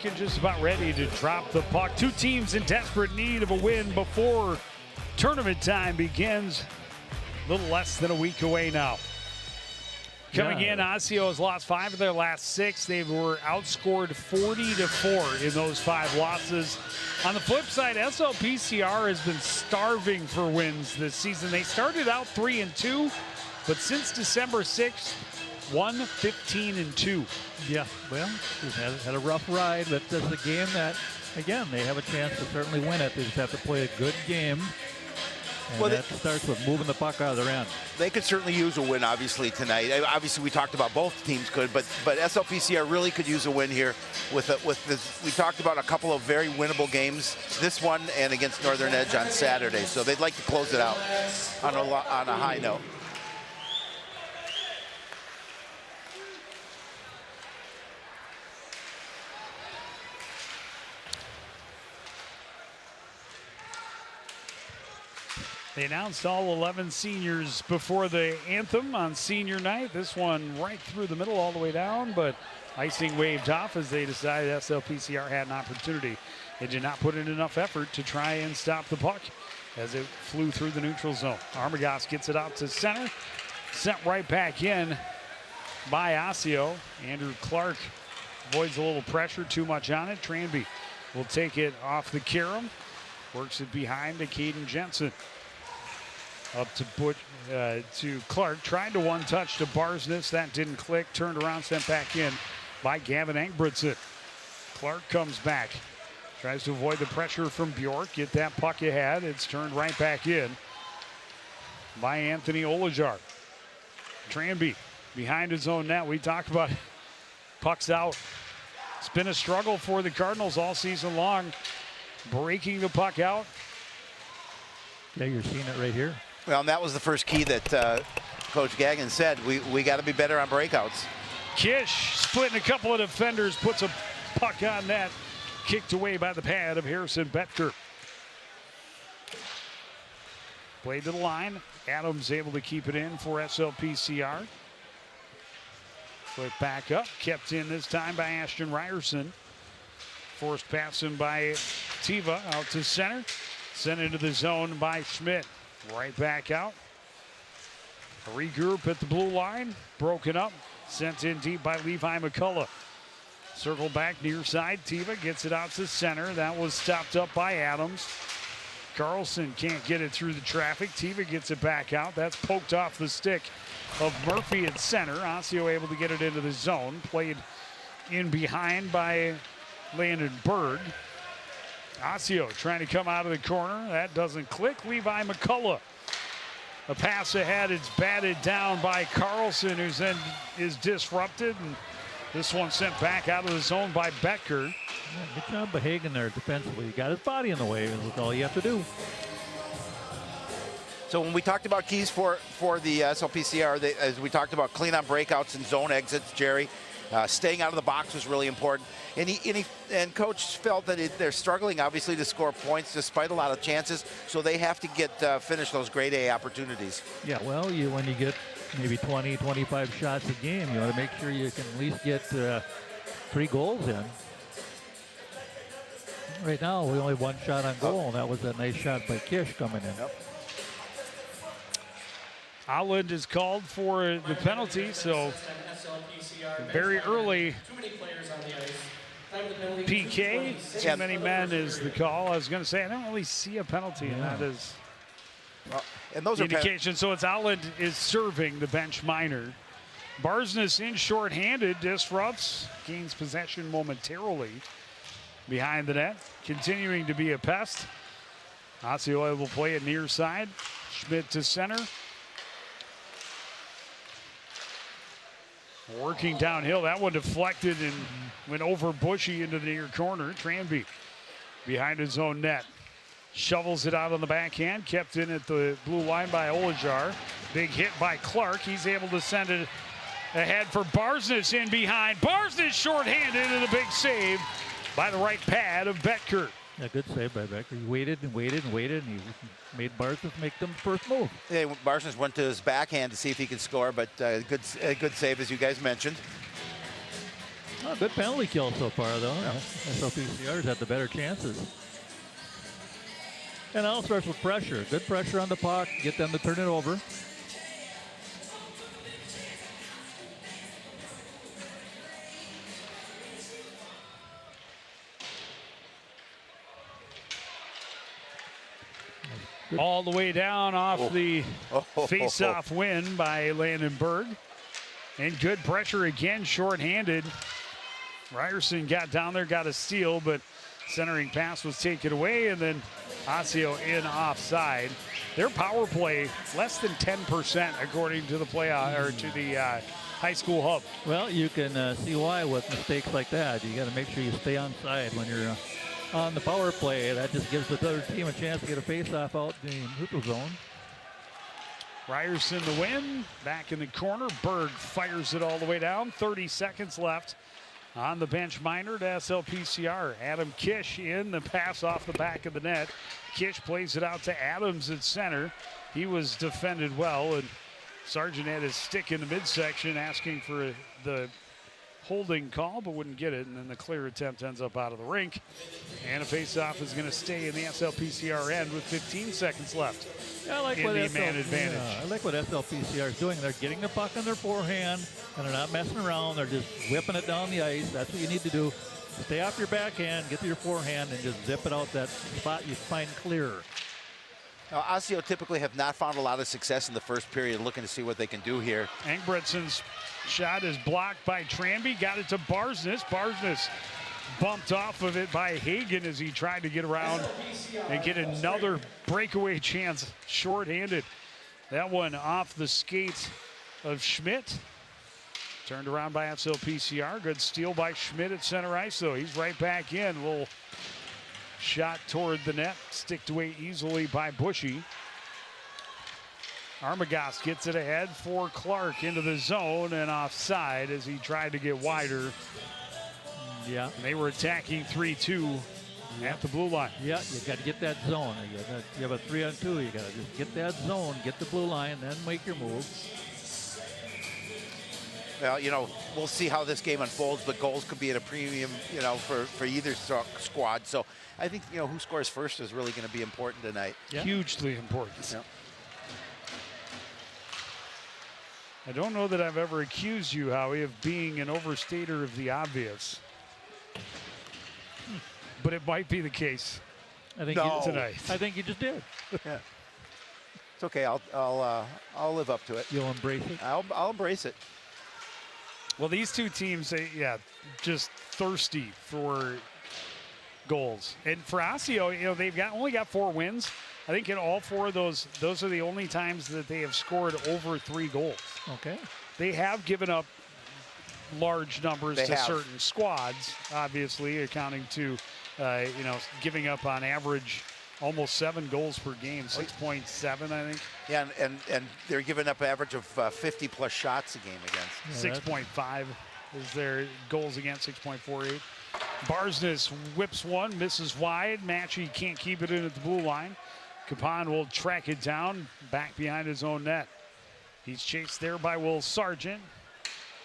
looking just about ready to drop the puck. Two teams in desperate need of a win before tournament time begins. A little less than a week away now. Coming in, Osseo has lost 5 of their last 6. They were outscored 40-4 in those 5 losses. On the flip side, SLPCR has been starving for wins this season. They started out 3-2, but since December 6th, won 15-2. Yeah, well, we've had a rough ride, but this is a game that, again, they have a chance to certainly win it. They just have to play a good game. And well, that starts with moving the puck out of their end. They could certainly use a win, obviously, tonight. Obviously, we talked about both teams could, but SLPCR really could use a win here with this. We talked about a couple of very winnable games, this one and against Northern Edge on Saturday. So they'd like to close it out on a high note. They announced all 11 seniors before the anthem on senior night. This one right through the middle all the way down, but icing waved off as they decided SLPCR had an opportunity. They did not put in enough effort to try and stop the puck as it flew through the neutral zone. Armagoss gets it out to center, sent right back in by Osseo. Andrew Clark avoids a little pressure, too much on it. Tranby will take it off the carom, works it behind to Caden Jensen. Up to Clark, tried to one-touch to Barsness. That didn't click. Turned around, sent back in by Gavin Engbritson. Clark comes back. Tries to avoid the pressure from Bjork. Get that puck ahead. It's turned right back in by Anthony Olajar. Tranby behind his own net. We talked about it. Puck's out. It's been a struggle for the Cardinals all season long. Breaking the puck out. Yeah, you're seeing it right here. Well, and that was the first key that Coach Gagnon said. We got to be better on breakouts. Kish splitting a couple of defenders, puts a puck on net. Kicked away by the pad of Harrison Betker. Played to the line. Adams able to keep it in for SLPCR. Put back up. Kept in this time by Ashton Ryerson. Forced passing by Tiva out to center. Sent into the zone by Schmidt. Right back out. A regroup at the blue line. Broken up. Sent in deep by Levi McCullough. Circle back near side. Tiva gets it out to center. That was stopped up by Adams. Carlson can't get it through the traffic. Tiva gets it back out. That's poked off the stick of Murphy at center. Osseo able to get it into the zone. Played in behind by Landon Berg. Osseo trying to come out of the corner. That doesn't click. Levi McCullough. A pass ahead. It's batted down by Carlson, who then is disrupted. And this one sent back out of the zone by Betker. Yeah, good job by Hagen there defensively. He got his body in the way. That's all you have to do. So when we talked about keys for the SLPCR, as we talked about clean on breakouts and zone exits, Jerry, staying out of the box was really important. And Coach felt that they're struggling, obviously, to score points despite a lot of chances. So they have to finish those grade A opportunities. Yeah, well, when you get maybe 20, 25 shots a game, you want to make sure you can at least get 3 goals in. Right now, we only have 1 shot on goal, and that was a nice shot by Kish coming in. Yep. Outland is called for the penalty, so very early PK. Too many men is the call. I was going to say, I don't really see a penalty, and that is and those the are indication. So it's Outland is serving the bench minor. Barsness in shorthanded, disrupts, gains possession momentarily behind the net, continuing to be a pest. Osseo will play it near side. Schmidt to center. Working downhill. That one deflected and went over Bushy into the near corner. Tranby behind his own net. Shovels it out on the backhand. Kept in at the blue line by Olajar. Big hit by Clark. He's able to send it ahead for Barsness in behind. Barsness shorthanded and a big save by the right pad of Betker. Yeah, good save by Becker. He waited and waited and waited, and he made Barsness make them first move. Yeah, Barsness went to his backhand to see if he could score, but a good save, as you guys mentioned. Oh, good penalty kill so far, though. Yeah. SLPCR's had the better chances. And it all starts with pressure. Good pressure on the puck. Get them to turn it over. All the way down off the face-off win by Landon Berg. And good pressure again, shorthanded. Ryerson got down there, got a steal, but centering pass was taken away, and then Osseo in offside. Their power play less than 10% according to the high school hub. Well, you can see why with mistakes like that. You got to make sure you stay on side when you're on the power play. That just gives the other team a chance to get a face-off out in the neutral zone. Ryerson the win, back in the corner. Berg fires it all the way down. 30 seconds left on the bench minor to SLPCR. Adam Kish in the pass off the back of the net. Kish plays it out to Adams at center. He was defended well, and Sargent had his stick in the midsection asking for the holding call, but wouldn't get it, and then the clear attempt ends up out of the rink. And a face-off is going to stay in the SLPCR end with 15 seconds left. Yeah, I like in what the man advantage. I like what SLPCR is doing. They're getting the puck on their forehand, and they're not messing around. They're just whipping it down the ice. That's what you need to do. Stay off your backhand, get to your forehand, and just zip it out that spot you find clearer. Now, Osseo typically have not found a lot of success in the first period, looking to see what they can do here. Engbretsen's shot is blocked by Tranby. Got it to Barsness. Barsness bumped off of it by Hagen as he tried to get around and get another breakaway chance shorthanded. That one off the skate of Schmidt. Turned around by SLPCR. Good steal by Schmidt at center ice, though. He's right back in. Little shot toward the net. Sticked away easily by Bushy. Armagost gets it ahead for Clark into the zone and offside as he tried to get wider. Yeah. And they were attacking 3-2 at the blue line. Yeah, you got to get that zone. You have a 3-on-2. You got to just get that zone, get the blue line, then make your move. Well, you know, we'll see how this game unfolds, but goals could be at a premium, you know, for either squad. So I think, you know, who scores first is really going to be important tonight. Yeah. Hugely important. Yeah. I don't know that I've ever accused you, Howie, of being an overstater of the obvious. But it might be the case. I think tonight. I think you just did. Yeah. It's okay. I'll live up to it. You'll embrace it. I'll embrace it. Well, these two teams, just thirsty for goals. And for Osseo, you know, they've only got 4 wins. I think in all 4 of those are the only times that they have scored over 3 goals. Okay. They have given up large numbers to certain squads, obviously, accounting to, giving up on average almost 7 goals per game, 6.7, I think. Yeah, and they're giving up an average of 50-plus shots a game against. 6.5 is their goals against, 6.48. Barsness whips one, misses wide. Matchy can't keep it in at the blue line. Capon will track it down, back behind his own net. He's chased there by Will Sargent.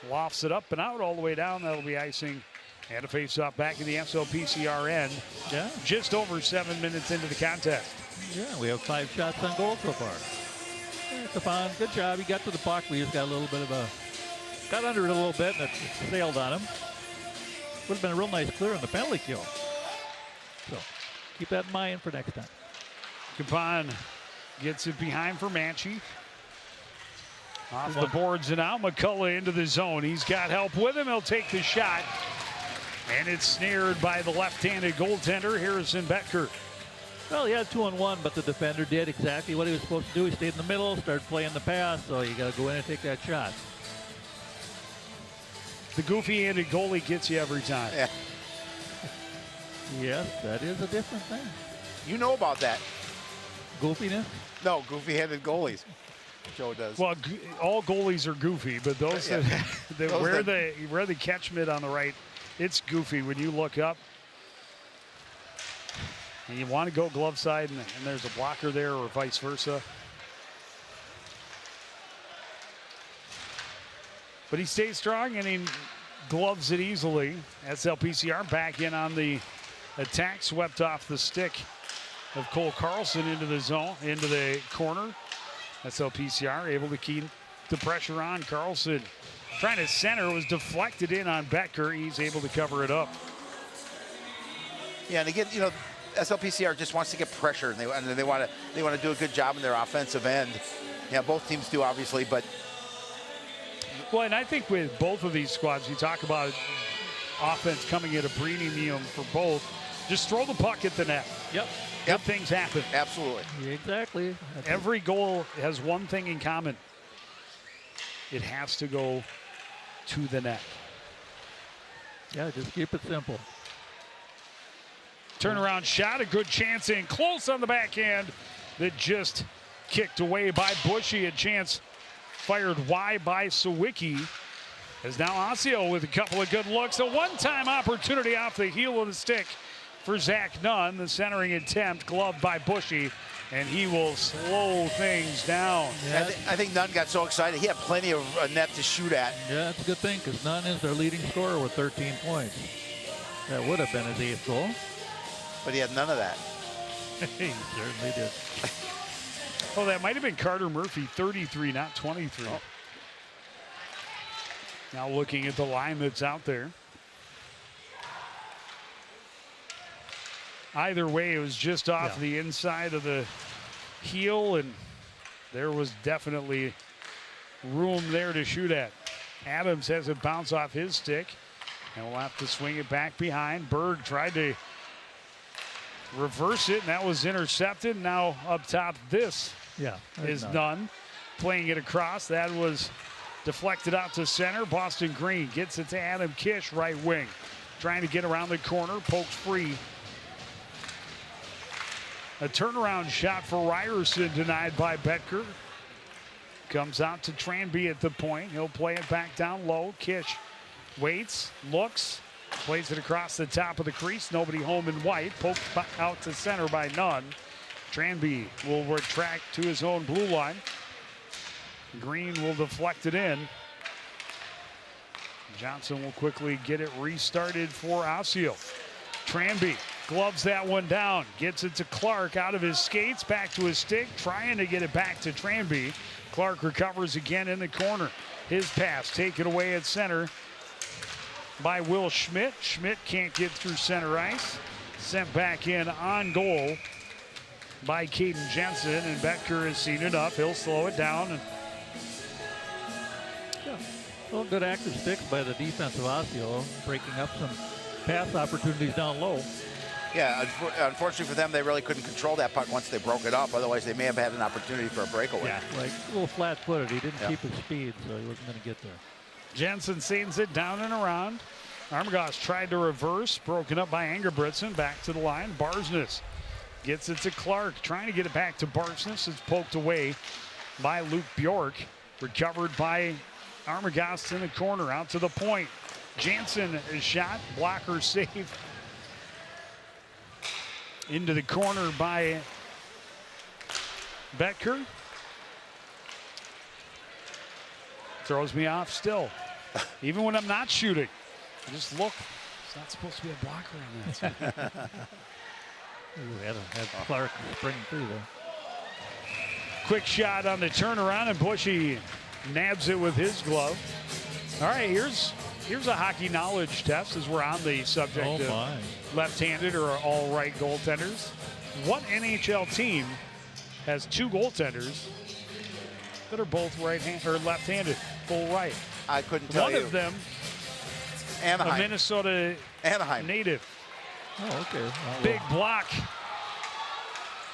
Lofts it up and out all the way down. That'll be icing. And a face-off back in the SLPCR end. Yeah. Just over 7 minutes into the contest. Yeah, we have 5 shots on goal so far. Yeah, Capon, good job. He got to the puck. We just got a little bit of got under it a little bit and it sailed on him. Would have been a real nice clear on the penalty kill. So keep that in mind for next time. Capon gets it behind for Matchy. Off the boards and out. McCullough into the zone. He's got help with him. He'll take the shot. And it's snared by the left-handed goaltender, Harrison Betker. Well, he had 2-on-1, but the defender did exactly what he was supposed to do. He stayed in the middle, started playing the pass, so you got to go in and take that shot. The goofy-handed goalie gets you every time. Yeah. Yes, that is a different thing. You know about that. Goofiness? No, goofy-handed goalies. Joe does. Well, all goalies are goofy, but those that wear the catch mitt on the right, it's goofy when you look up and you want to go glove side and there's a blocker there or vice versa. But he stays strong and gloves it easily. SLPCR back in on the attack, swept off the stick of Cole Carlson into the zone, into the corner. SLPCR able to keep the pressure on. Carlson trying to center, was deflected in on Becker. He's able to cover it up. Yeah, and again, you know, SLPCR just wants to get pressure, and they want to do a good job in their offensive end. Yeah, both teams do, obviously, but well, and I think with both of these squads, you talk about offense coming at a premium for both. Just throw the puck at the net. Yep. Good things happen. Absolutely. Exactly. Every goal has one thing in common. It has to go to the net. Yeah, just keep it simple. Turnaround shot, a good chance in, close on the backhand that just kicked away by Bushy. A chance fired wide by Sawicki. As now Osseo with a couple of good looks. A one-time opportunity off the heel of the stick for Zach Nunn. The centering attempt gloved by Bushy, and he will slow things down. Yeah. I think Nunn got so excited. He had plenty of net to shoot at. Yeah, that's a good thing because Nunn is their leading scorer with 13 points. That would have been his 8th goal. But he had none of that. He certainly did. Oh, that might have been Carter Murphy, 33, not 23. Oh. Now looking at the line that's out there. Either way, it was just off the inside of the heel, and there was definitely room there to shoot at. Adams has it bounce off his stick, and will have to swing it back behind. Berg tried to reverse it, and that was intercepted. Now up top, this is Nunn playing it across. That was deflected out to center. Boston Green gets it to Adam Kish, right wing. Trying to get around the corner, poked free. A turnaround shot for Ryerson denied by Betker. Comes out to Tranby at the point. He'll play it back down low. Kish waits, looks, plays it across the top of the crease. Nobody home in white. Poked out to center by Nunn. Tranby will retract to his own blue line. Green will deflect it in. Johnson will quickly get it restarted for Osseo. Tranby gloves that one down. Gets it to Clark out of his skates. Back to his stick. Trying to get it back to Tranby. Clark recovers again in the corner. His pass taken away at center by Will Schmidt. Schmidt can't get through center ice. Sent back in on goal by Caden Jensen, and Becker has seen enough. He'll slow it down. And well, good active sticks by the defensive Osseo, breaking up some pass opportunities down low. Yeah, unfortunately for them, they really couldn't control that puck once they broke it up. Otherwise, they may have had an opportunity for a breakaway. Yeah, like a little flat-footed. He didn't keep his speed, so he wasn't going to get there. Jensen sends it down and around. Armagos tried to reverse, broken up by Angerbritsen. Back to the line. Barsness gets it to Clark, trying to get it back to Barsness. It's poked away by Luke Bjork. Recovered by Armagos in the corner, out to the point. Jansen is shot, blocker save. Into the corner by Betker. Throws me off still. Even when I'm not shooting. I just look. It's not supposed to be a blocker on that. Had Clark spring through there. Quick shot on the turnaround, and Bushy nabs it with his glove. All right, here's a hockey knowledge test as we're on the subject of left-handed or all right goaltenders. What NHL team has two goaltenders that are both right-handed or left-handed, full right? I couldn't tell you. One of them, Anaheim. a Minnesota native. Oh, okay. Big block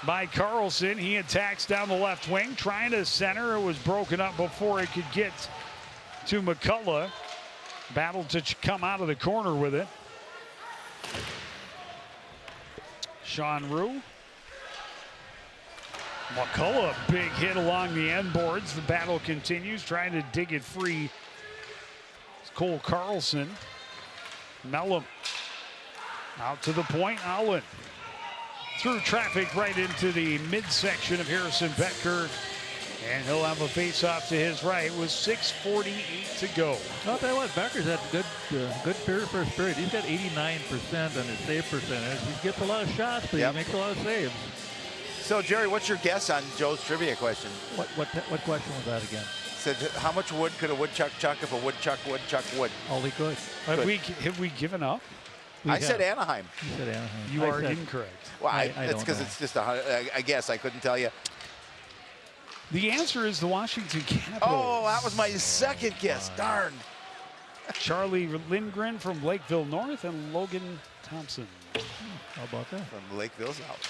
by Carlson. He attacks down the left wing, trying to center. It was broken up before it could get to McCullough. Battled to come out of the corner with it. Sean Rue. McCullough, big hit along the end boards. The battle continues, trying to dig it free. It's Cole Carlson. Mellum out to the point. Allen through traffic right into the midsection of Harrison Becker. And he'll have a face-off to his right with 6:48 to go. I'll tell you what, Becker's had good first period. He's got 89% on his save percentage. He gets a lot of shots, but he makes a lot of saves. So, Jerry, what's your guess on Joe's trivia question? What question was that again? Said, how much wood could a woodchuck chuck if a woodchuck would? All he could. Have we given up? I said Anaheim. You said Anaheim. You are incorrect. Well, I it's don't because know. it's just I guess I couldn't tell you. The answer is the Washington Capitals. Oh, that was my second guess. Darn. Charlie Lindgren from Lakeville North and Logan Thompson. How about that? From Lakeville South.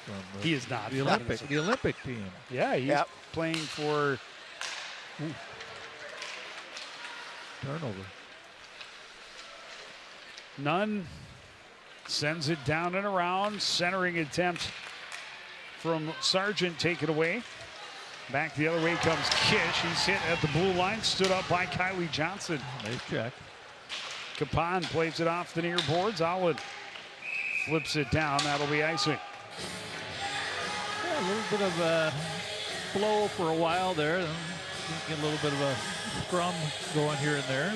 From He is not. the Olympic team. Yeah, he's playing for. Turnover. Nunn sends it down and around. Centering attempt from Sargent, take it away. Back the other way comes Kish. He's hit at the blue line, stood up by Kylie Johnson. Nice check. Capon plays it off the near boards. Allen flips it down. That'll be icing. Yeah, a little bit of flow for a while there. Then get a little bit of a scrum going here and there.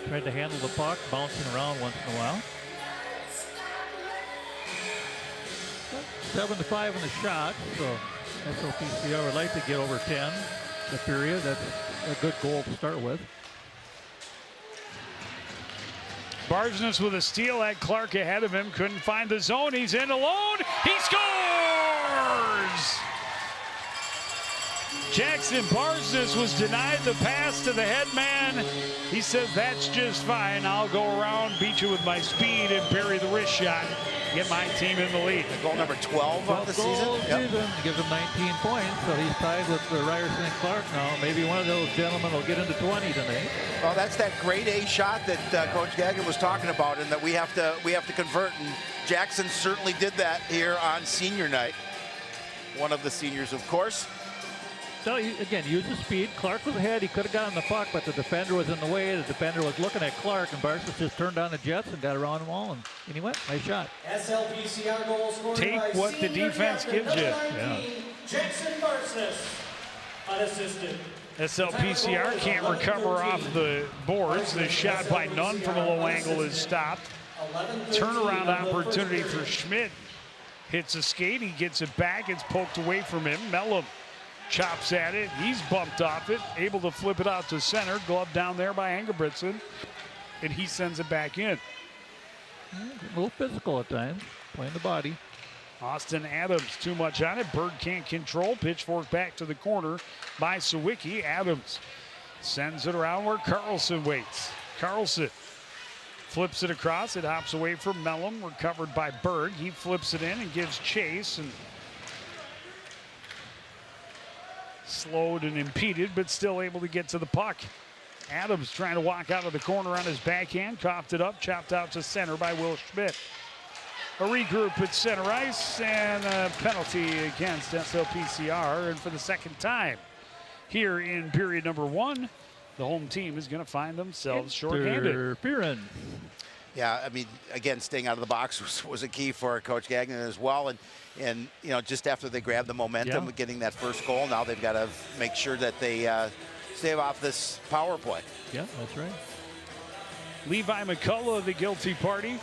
Tried to handle the puck, bouncing around once in a while. 7-5 in the shot, so SLPCR would like to get over 10 the period. That's a good goal to start with. Barsness with a steal, had Clark ahead of him, couldn't find the zone. He's in alone. He scores! Jackson Barsness was denied the pass to the head man. He said, that's just fine. I'll go around, beat you with my speed, and bury the wrist shot. Get my team in the lead. Goal number 12 of the season. Gives him 19 points, so he's tied with Ryerson and Clark now. Maybe one of those gentlemen will get into 20 tonight. Well, that's that grade A shot that Coach Gagnon was talking about, and that we have to convert. And Jackson certainly did that here on senior night. One of the seniors, of course. So, again, use his speed. Clark was ahead. He could have gotten the puck, but the defender was in the way. The defender was looking at Clark, and Barsness just turned on the Jets and got around them all, and he went. Nice shot. SLPCR goal scored Take by what the defense gives you. Yeah. Jackson Barsness, unassisted. SLPCR can't recover off the boards. The shot by Nunn from a low angle is stopped. Turnaround opportunity for Schmidt. Hits a skate. He gets it back. It's poked away from him. Mellum chops at it. He's bumped off it. Able to flip it out to center. Glove down there by Engelbretson. And he sends it back in. A little physical at times. Playing the body. Austin Adams too much on it. Bird can't control. Pitchfork back to the corner by Sawicki. Adams sends it around where Carlson waits. Carlson flips it across. It hops away from Mellum. Recovered by Berg. He flips it in and gives chase. And slowed and impeded, but still able to get to the puck. Adams trying to walk out of the corner on his backhand. Coughed it up. Chopped out to center by Will Schmidt. A regroup at center ice and a penalty against SLPCR. And for the second time here in period number 1, the home team is going to find themselves shorthanded. Interference. Yeah, I mean, again, staying out of the box was a key for Coach Gagnon as well. And you know, just after they grabbed the momentum of getting that first goal, now they've got to make sure that they stave off this power play. Yeah, that's right. Levi McCullough, the guilty party.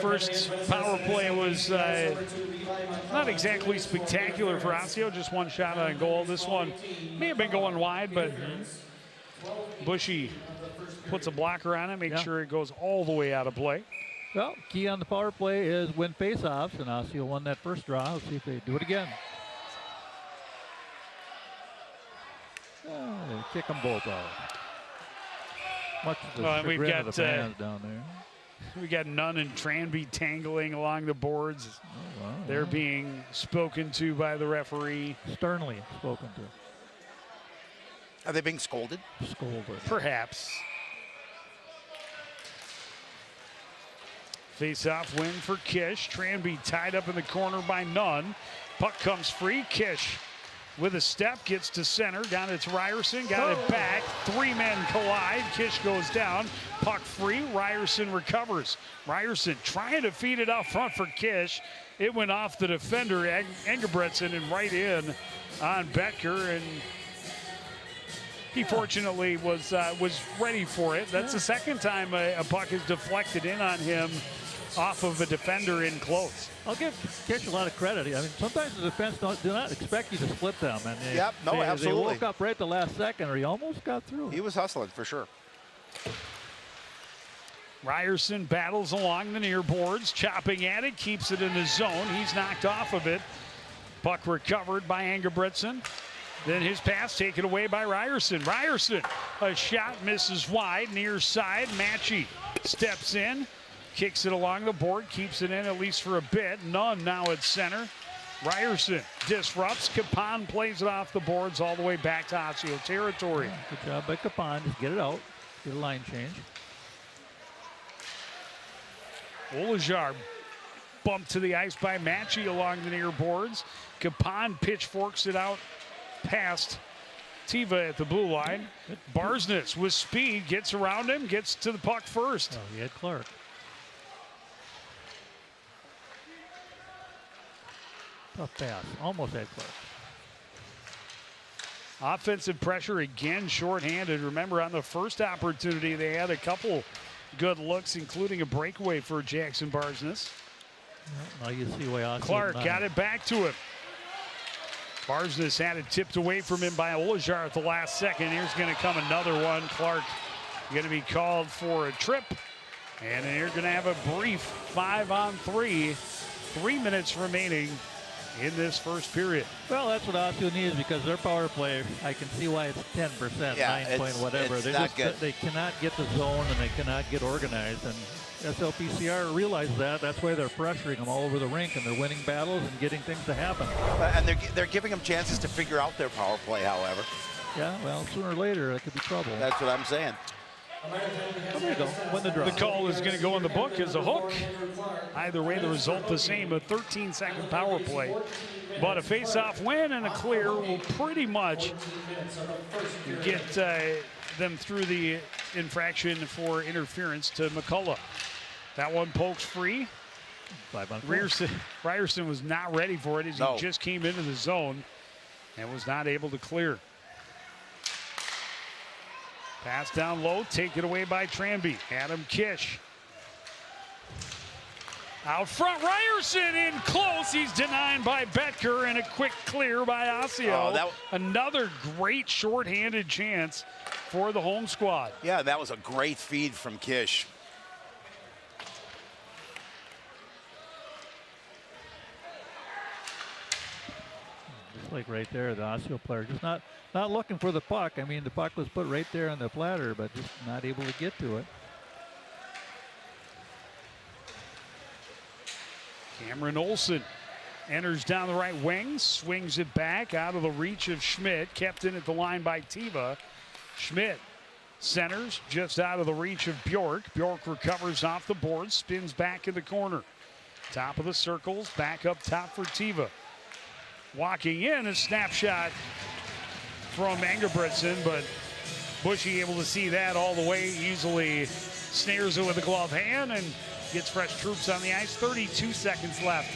First power play was not exactly spectacular for Osseo, just one shot on goal. This one may have been going wide, but Bushy puts a blocker on it, makes sure it goes all the way out of play. Well, key on the power play is win faceoffs, and Osseo won that first draw. Let's see if they do it again. Oh, they kick them both out. Much to the chagrin of the fans down there. We got Nunn and Tranby tangling along the boards. Oh, wow. They're being spoken to by the referee. Sternly spoken to. Are they being scolded? Scolded. Perhaps. Face-off win for Kish. Tranby tied up in the corner by Nunn. Puck comes free. Kish with a step, gets to center, got it to Ryerson, got it back. 3 men collide. Kish goes down. Puck free. Ryerson recovers. Ryerson trying to feed it out front for Kish. It went off the defender, Engebretson, and right in on Betker, and he fortunately was ready for it. That's the second time a puck is deflected in on him off of a defender in close. I'll give Kish a lot of credit. I mean, sometimes the defense do not expect you to split them. And absolutely. They woke up right the last second, or he almost got through. He was hustling for sure. Ryerson battles along the near boards, chopping at it, keeps it in the zone. He's knocked off of it. Puck recovered by Engebretson. Then his pass taken away by Ryerson. Ryerson, a shot misses wide, near side. Matchy steps in, kicks it along the board, keeps it in at least for a bit. Nunn now at center. Ryerson disrupts. Capon plays it off the boards all the way back to Osseo territory. Good job by Capon. Just get it out. Get a line change. Olajar bumped to the ice by Matchy along the near boards. Capon pitchforks it out past Tiva at the blue line. Barsness with speed gets around him, gets to the puck first. Oh, he had Clark. Tough pass. Almost had Clark. Offensive pressure again, shorthanded. Remember, on the first opportunity, they had a couple good looks, including a breakaway for Jackson Barsness. Now you see why Osseo Clark got it back to him. Barsness had it tipped away from him by Olajar at the last second. Here's going to come another one. Clark going to be called for a trip. And they're going to have a brief 5-on-3. 3 minutes remaining in this first period. Well, that's what Osseo needs, because their power play, I can see why it's 10%, 9 point whatever. They cannot get the zone, and they cannot get organized. And SLPCR realizes that. That's why they're pressuring them all over the rink, and they're winning battles and getting things to happen. And they're giving them chances to figure out their power play, however. Yeah, well, sooner or later, it could be trouble. That's what I'm saying. There you go. Win the draw. The call is going to go in the book as a hook. Either way, the result the same, a 13-second power play. But a face-off win and a clear will pretty much get them through the infraction for interference to McCullough. That one pokes free. 5-on-4. Ryerson was not ready for it as he just came into the zone and was not able to clear. Pass down low, taken away by Tranby. Adam Kish. Out front, Ryerson in close. He's denied by Betker, and a quick clear by Osseo. Another great shorthanded chance for the home squad. Yeah, that was a great feed from Kish. Just like right there, the Osseo player just not looking for the puck. I mean, the puck was put right there on the platter, but just not able to get to it. Cameron Olson enters down the right wing, swings it back out of the reach of Schmidt, kept in at the line by Tiva. Schmidt centers just out of the reach of Bjork. Bjork recovers off the board, spins back in the corner. Top of the circles, back up top for Tiva. Walking in, a snapshot from Engebretson, but Bushy able to see that all the way, easily snares it with a glove hand and gets fresh troops on the ice. 32 seconds left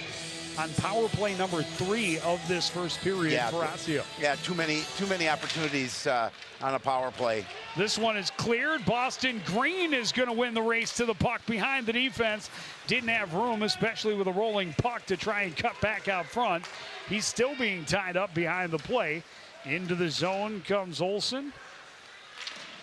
on power play number 3 of this first period for Osseo. Yeah, too many opportunities on a power play. This one is cleared. Boston Green is going to win the race to the puck behind the defense. Didn't have room, especially with a rolling puck, to try and cut back out front. He's still being tied up behind the play. Into the zone comes Olson.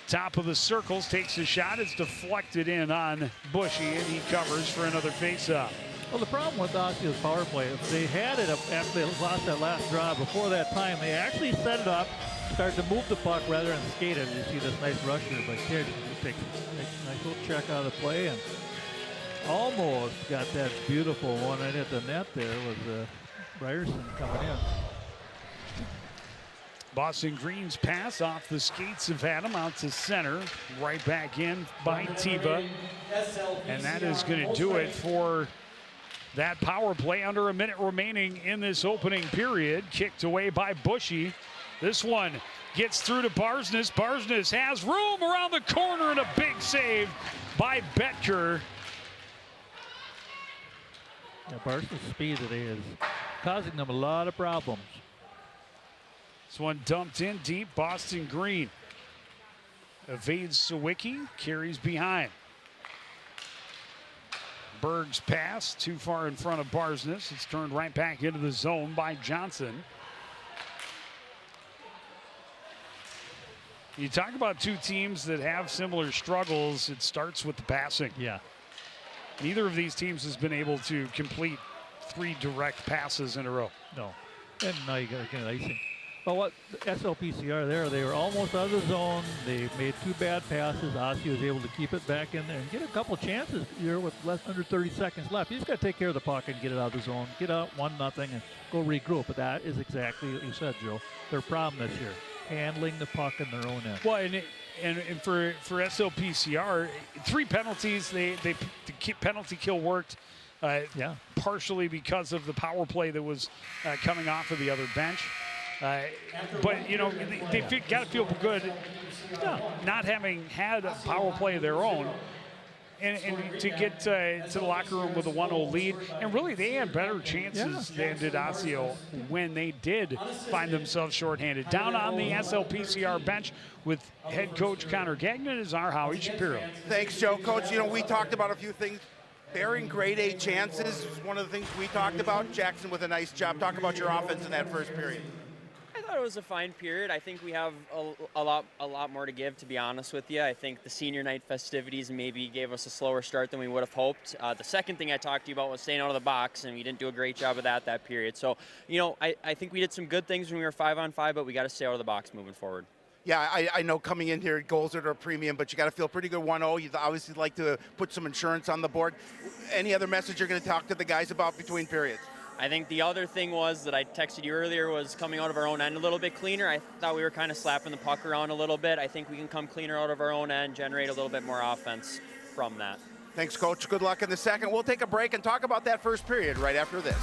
Top of the circles, takes a shot. It's deflected in on Bushy, and he covers for another faceoff. Well, the problem with Osseo's power play, if they had it after they lost that last draw, before that time, they actually set it up, start to move the puck rather than skate it. You see this nice rush here by Kish. Takes a nice little check out of the play and almost got that beautiful one right at the net there with Ryerson coming in. Boston Green's pass off the skates of Adam out to center, right back in by Tiva. And that is going to do it for that power play under a minute remaining in this opening period. Kicked away by Bushy. This one gets through to Barsness. Barsness has room around the corner and a big save by Betker. Yeah, Barsness' speed today is causing them a lot of problems. This one dumped in deep. Boston Green evades Sawicki, carries behind. Berg's pass too far in front of Barsness. It's turned right back into the zone by Johnson. You talk about two teams that have similar struggles. It starts with the passing. Yeah. Neither of these teams has been able to complete 3 direct passes in a row. No. And now you got to get icing. But what SLPCR there, they were almost out of the zone. They made 2 bad passes. Osseo was able to keep it back in there and get a couple chances here with less under 30 seconds left. You just got to take care of the puck and get it out of the zone. Get out 1-0 and go regroup. But that is exactly what you said, Joe. Their problem this year, handling the puck in their own end. Well, and for SLPCR, 3 penalties. The penalty kill worked. Partially because of the power play that was coming off of the other bench. But, you know, they got to feel good not having had a power play of their own and to get to the locker room with a 1-0 lead. And really, they had better chances than did Osseo when they did find themselves shorthanded. Down on the SLPCR bench with head coach Connor Gagnon is our Howie Shapiro. Thanks, Joe. Coach, you know, we talked about a few things. Bearing grade A chances is one of the things we talked about. Jackson with a nice job. Talk about your offense in that first period. I thought it was a fine period. I think we have a lot more to give, to be honest with you. I think the senior night festivities maybe gave us a slower start than we would have hoped. The second thing I talked to you about was staying out of the box, and we didn't do a great job of that period. So, you know, I think we did some good things when we were 5-on-5, but we got to stay out of the box moving forward. Yeah, I know coming in here, goals are a premium, but you got to feel pretty good 1-0. You'd obviously like to put some insurance on the board. Any other message you're going to talk to the guys about between periods? I think the other thing was that I texted you earlier was coming out of our own end a little bit cleaner. I thought we were kind of slapping the puck around a little bit. I think we can come cleaner out of our own end, generate a little bit more offense from that. Thanks, Coach. Good luck in the second. We'll take a break and talk about that first period right after this.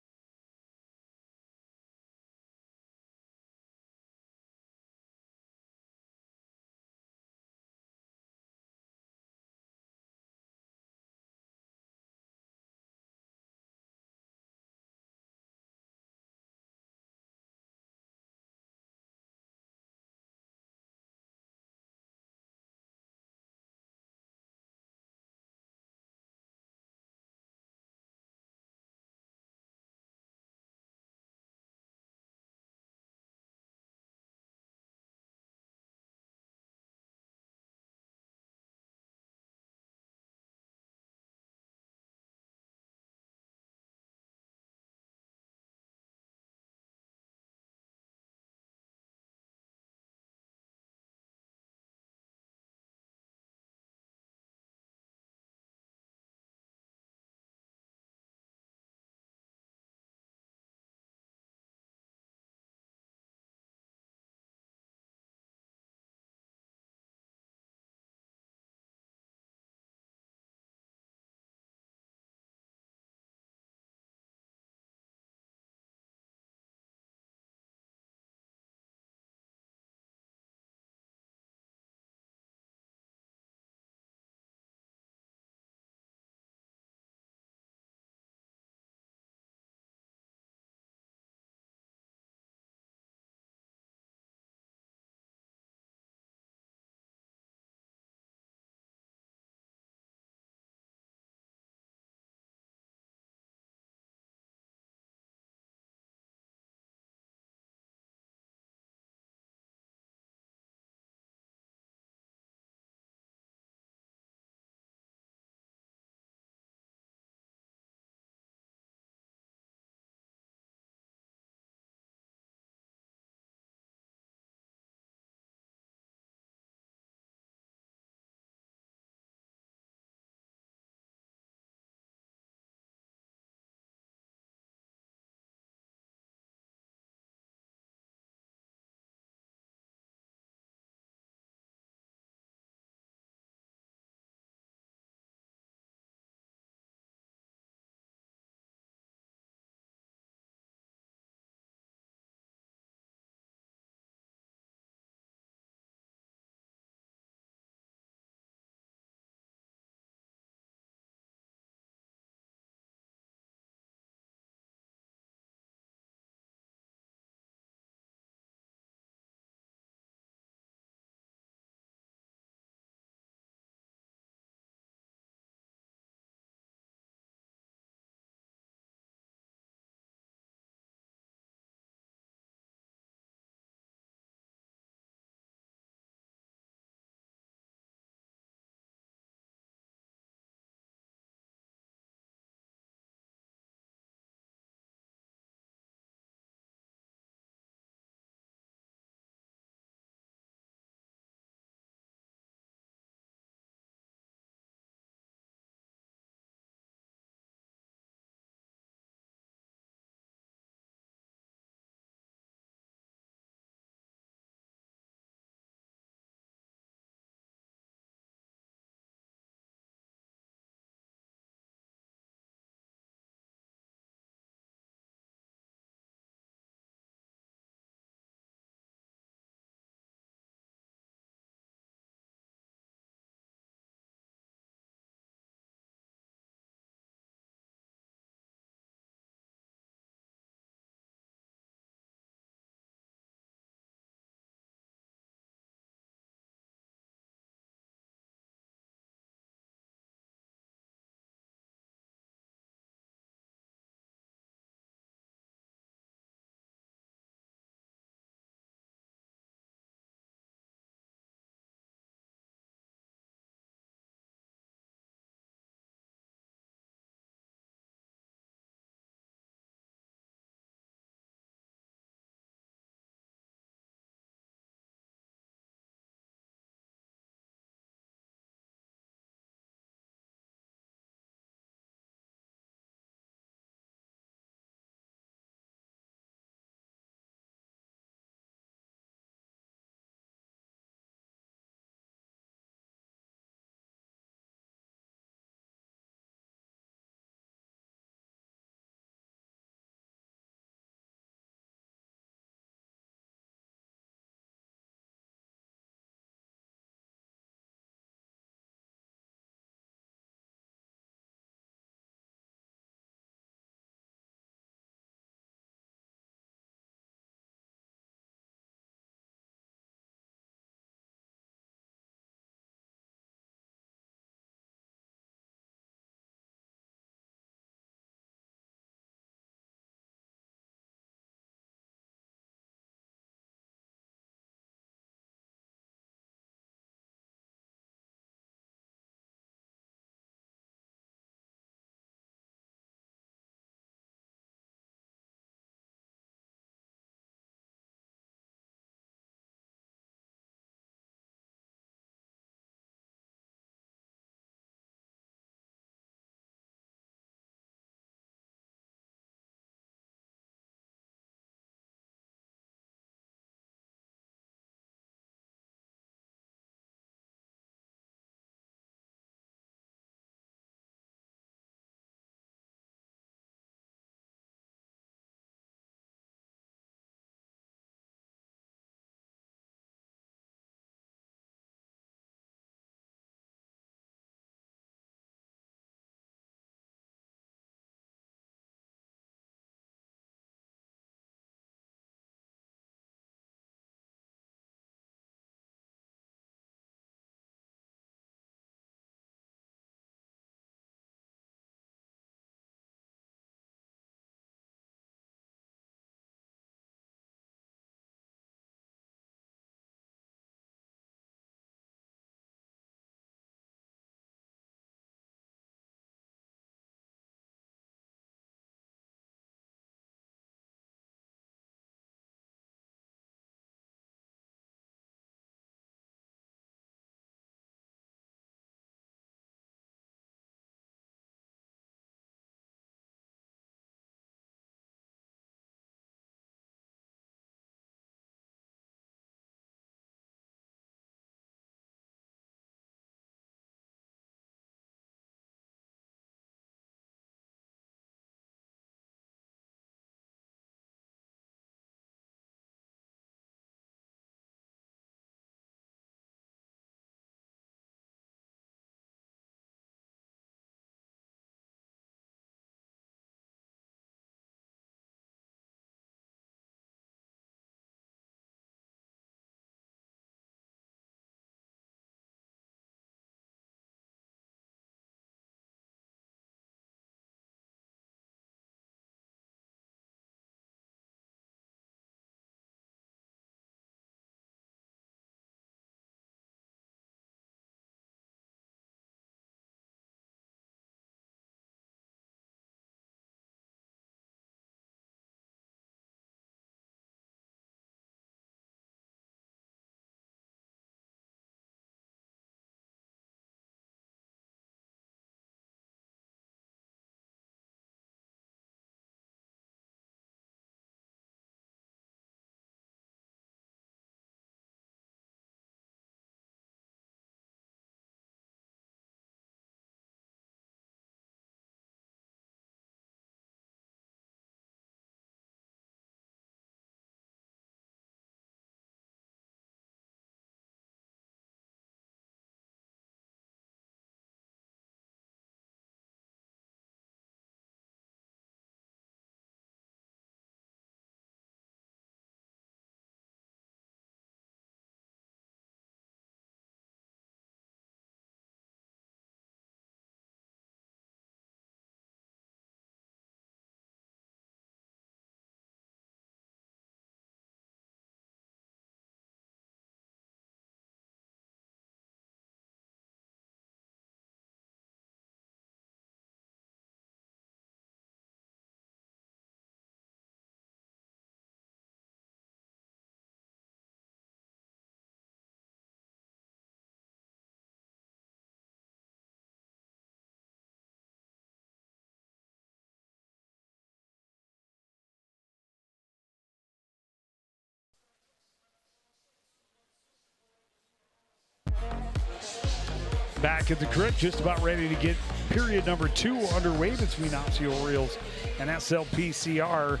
Back at the crit, just about ready to get period number 2 underway between Osseo Orioles and SLPCR.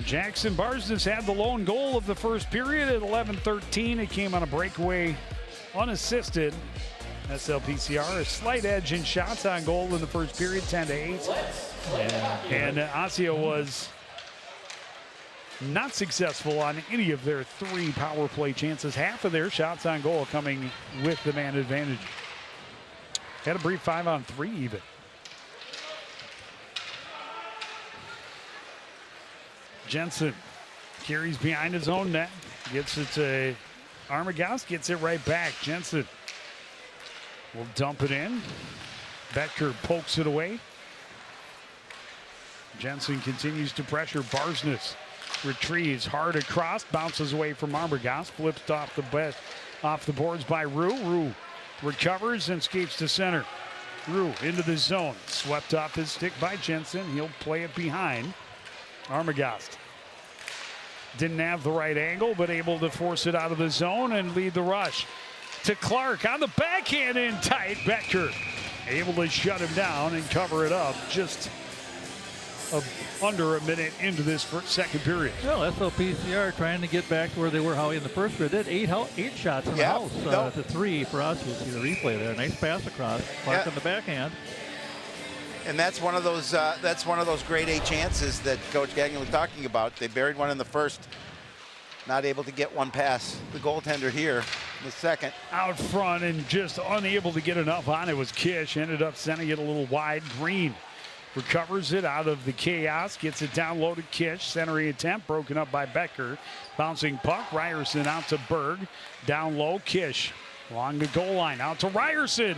Jackson Barsness had the lone goal of the first period at 11:13. It came on a breakaway unassisted. SLPCR a slight edge in shots on goal in the first period, 10-8. And Osseo was not successful on any of their 3 power play chances. Half of their shots on goal coming with the man advantage. Had a brief 5-on-3 even. Jensen carries behind his own net, gets it to Armagast, gets it right back. Jensen will dump it in. Becker pokes it away. Jensen continues to pressure. Barsness retrieves hard across, bounces away from Armagast, flipped off the boards by Rue. Rue recovers and skates to center. Rue into the zone, swept off his stick by Jensen. He'll play it behind Armagast. Didn't have the right angle, but able to force it out of the zone and lead the rush. To Clark on the backhand in tight. Becker able to shut him down and cover it up just under a minute into this second period. Well, SLPCR trying to get back to where they were, Howie, in the first period. They had 8 shots in the house to 3 for us. You'll see the replay there. Nice pass across. Clark on the backhand. And that's one of those grade A chances that Coach Gagnon was talking about. They buried one in the first, not able to get one past the goaltender here in the second. Out front and just unable to get enough on it was Kish. Ended up sending it a little wide. Green recovers it out of the chaos, gets it down low to Kish. Centering attempt broken up by Becker. Bouncing puck, Ryerson out to Berg. Down low, Kish along the goal line, out to Ryerson.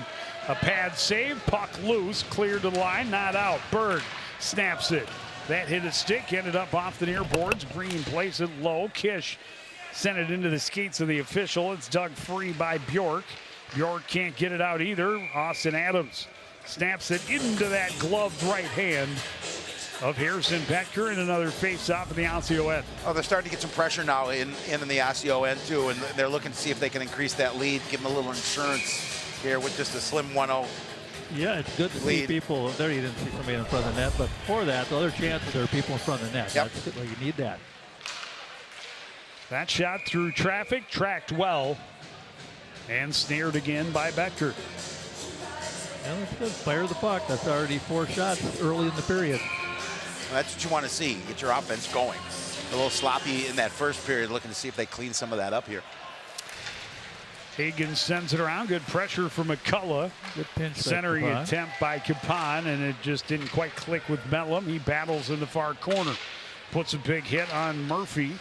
A pad save, puck loose, cleared to the line, not out. Berg snaps it. That hit a stick, ended up off the near boards. Green plays it low. Kish sent it into the skates of the official. It's dug free by Bjork. Bjork can't get it out either. Austin Adams snaps it into that gloved right hand of Harrison Becker, and another face-off in the Osseo end. Oh, they're starting to get some pressure now in the Osseo end too, and they're looking to see if they can increase that lead, give them a little insurance here with just a slim 1-0. Yeah, it's good to see people. There you didn't see somebody in front of the net, but before that, the other chances there are people in front of the net. Yep. That's good. Well, you need that. That shot through traffic, tracked well, and snared again by Becker. Yeah, that's good. Fire the puck. That's already 4 shots early in the period. That's what you want to see. Get your offense going. A little sloppy in that first period, looking to see if they clean some of that up here. Hagen sends it around. Good pressure from McCullough. Good pinch. Centering attempt by Capon, and it just didn't quite click with Mellum. He battles in the far corner. Puts a big hit on Murphy.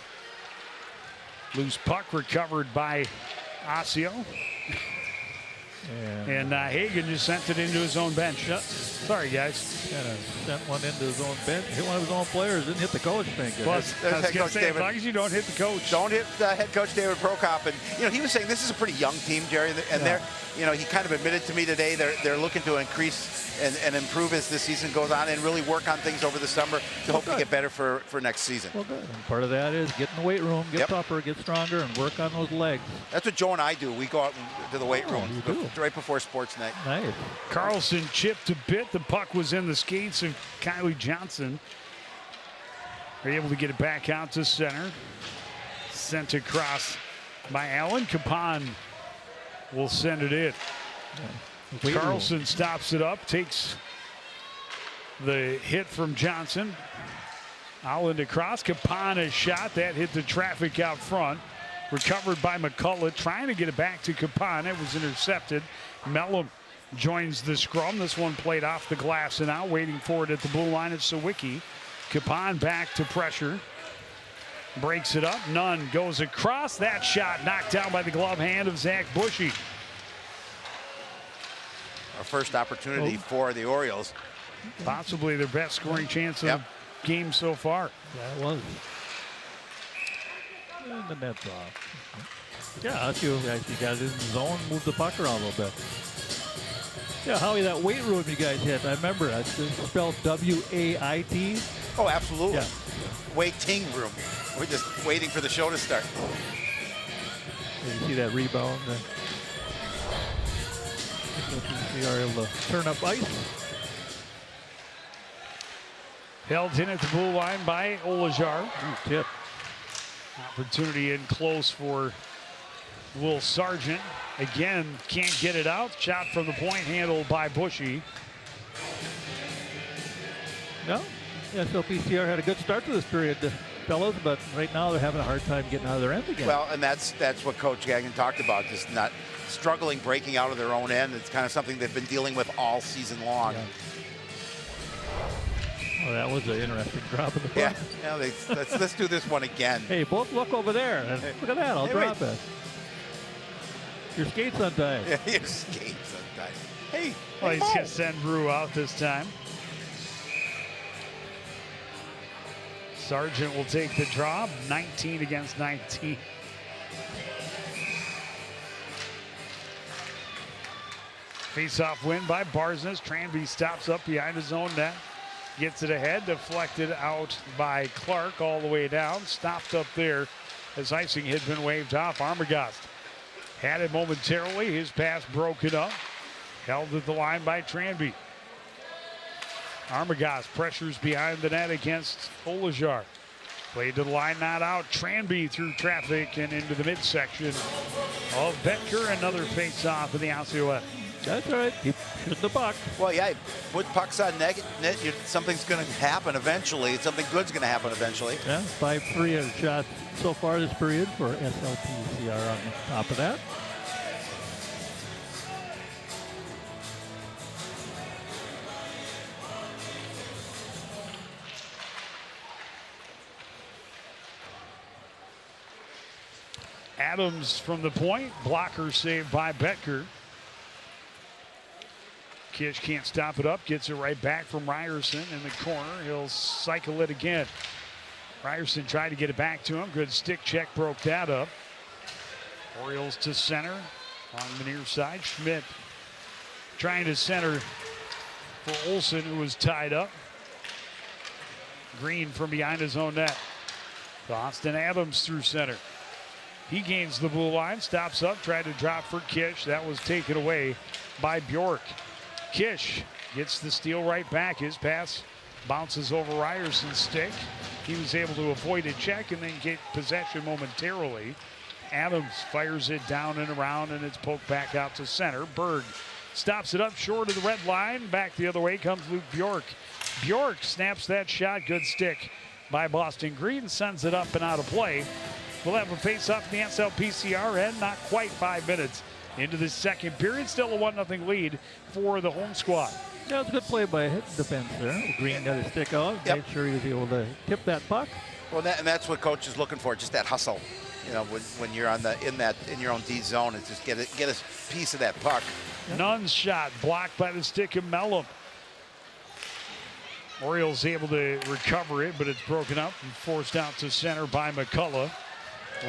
Loose puck recovered by Osseo. And Hagen just sent it into his own bench. Yep. Sorry, guys. Kind of sent one into his own bench. Hit one of his own players. Didn't hit the coach, thank you. Plus, I was going to say, as long as you don't hit the coach. Don't hit head coach David Prokop. And, he was saying this is a pretty young team, Jerry. And they're, he kind of admitted to me today they're looking to increase and improve as the season goes on and really work on things over the summer to hope to get better for next season. Well, good. And part of that is get in the weight room, get tougher, get stronger, and work on those legs. That's what Joe and I do. We go out to the weight room right before sports night. Nice. Carlson chipped a bit. The puck was in the skates of Kylie Johnson. They're able to get it back out to center. Sent across by Allen. Capon will send it in. Carlson stops it up, takes the hit from Johnson. Allen across. Capon a shot. That hit the traffic out front. Recovered by McCullough, trying to get it back to Capon. It was intercepted. Mellum joins the scrum. This one played off the glass and out, waiting for it at the blue line of Sawicki. Capon back to pressure. Breaks it up. Nunn goes across. That shot knocked down by the glove hand of Zach Bushy. Our first opportunity for the Orioles. Possibly their best scoring chance of the game so far. Yeah, it was. And the net's off. Yeah, that's you guys. You got it in the zone, move the puck around a little bit. Yeah, Howie, that weight room you guys hit, I remember it's spelled W-A-I-T. Oh, absolutely. Yeah. Waiting room. We're just waiting for the show to start. Did you see that rebound? So we are able to turn up ice. Held in at the blue line by Olajar. Tip. Opportunity in close for Will Sargent. Again, can't get it out. Shot from the point handled by Bushy. No, SLPCR had a good start to this period, fellas, but right now they're having a hard time getting out of their end again. Well, and that's what Coach Gagnon talked about, just not struggling breaking out of their own end. It's kind of something they've been dealing with all season long. Yeah. Well, that was an interesting drop in the puck. Yeah, let's do this one again. Hey, both look over there. Look at that, I'll drop it. Your skates untied. Yeah, your skates untied. Hey, Well, he's going to send Brew out this time. Sargent will take the draw, 19 against 19. Face-off win by Barsness. Tranby stops up behind his own net. Gets it ahead, deflected out by Clark all the way down. Stopped up there as icing had been waved off. Armagast had it momentarily. His pass broken up. Held at the line by Tranby. Armagast pressures behind the net against Olajar. Played to the line, not out. Tranby through traffic and into the midsection of Betker. Another face-off in the Osseo end. That's all right. Keep shooting the puck. Well, yeah, put pucks on net. Something's going to happen eventually. Something good's going to happen eventually. Yeah, 5-3 shots so far this period for SLPCR on top of that. Adams from the point. Blocker saved by Betker. Kish can't stop it up. Gets it right back from Ryerson in the corner. He'll cycle it again. Ryerson tried to get it back to him. Good stick check, broke that up. Orioles to center on the near side. Schmidt trying to center for Olsen, who was tied up. Green from behind his own net. To Austin Adams through center. He gains the blue line, stops up, tried to drop for Kish. That was taken away by Bjork. Kish gets the steal right back. His pass bounces over Ryerson's stick. He was able to avoid a check and then get possession momentarily. Adams fires it down and around, and it's poked back out to center. Berg stops it up short of the red line. Back the other way comes Luke Bjork. Bjork snaps that shot. Good stick by Boston Green. Sends it up and out of play. We'll have a face-off in the SLPCR end. Not quite 5 minutes into the second period. Still a 1-0 lead for the home squad. Yeah, it was a good play by defense there. Green got his stick out. Yep. Made sure he was able to tip that puck. Well, and that's what coach is looking for, just that hustle. You know, when you're in your own D zone, it's just get a piece of that puck. Yep. Nunn's shot blocked by the stick of Mellum. Orioles able to recover it, but it's broken up and forced out to center by McCullough.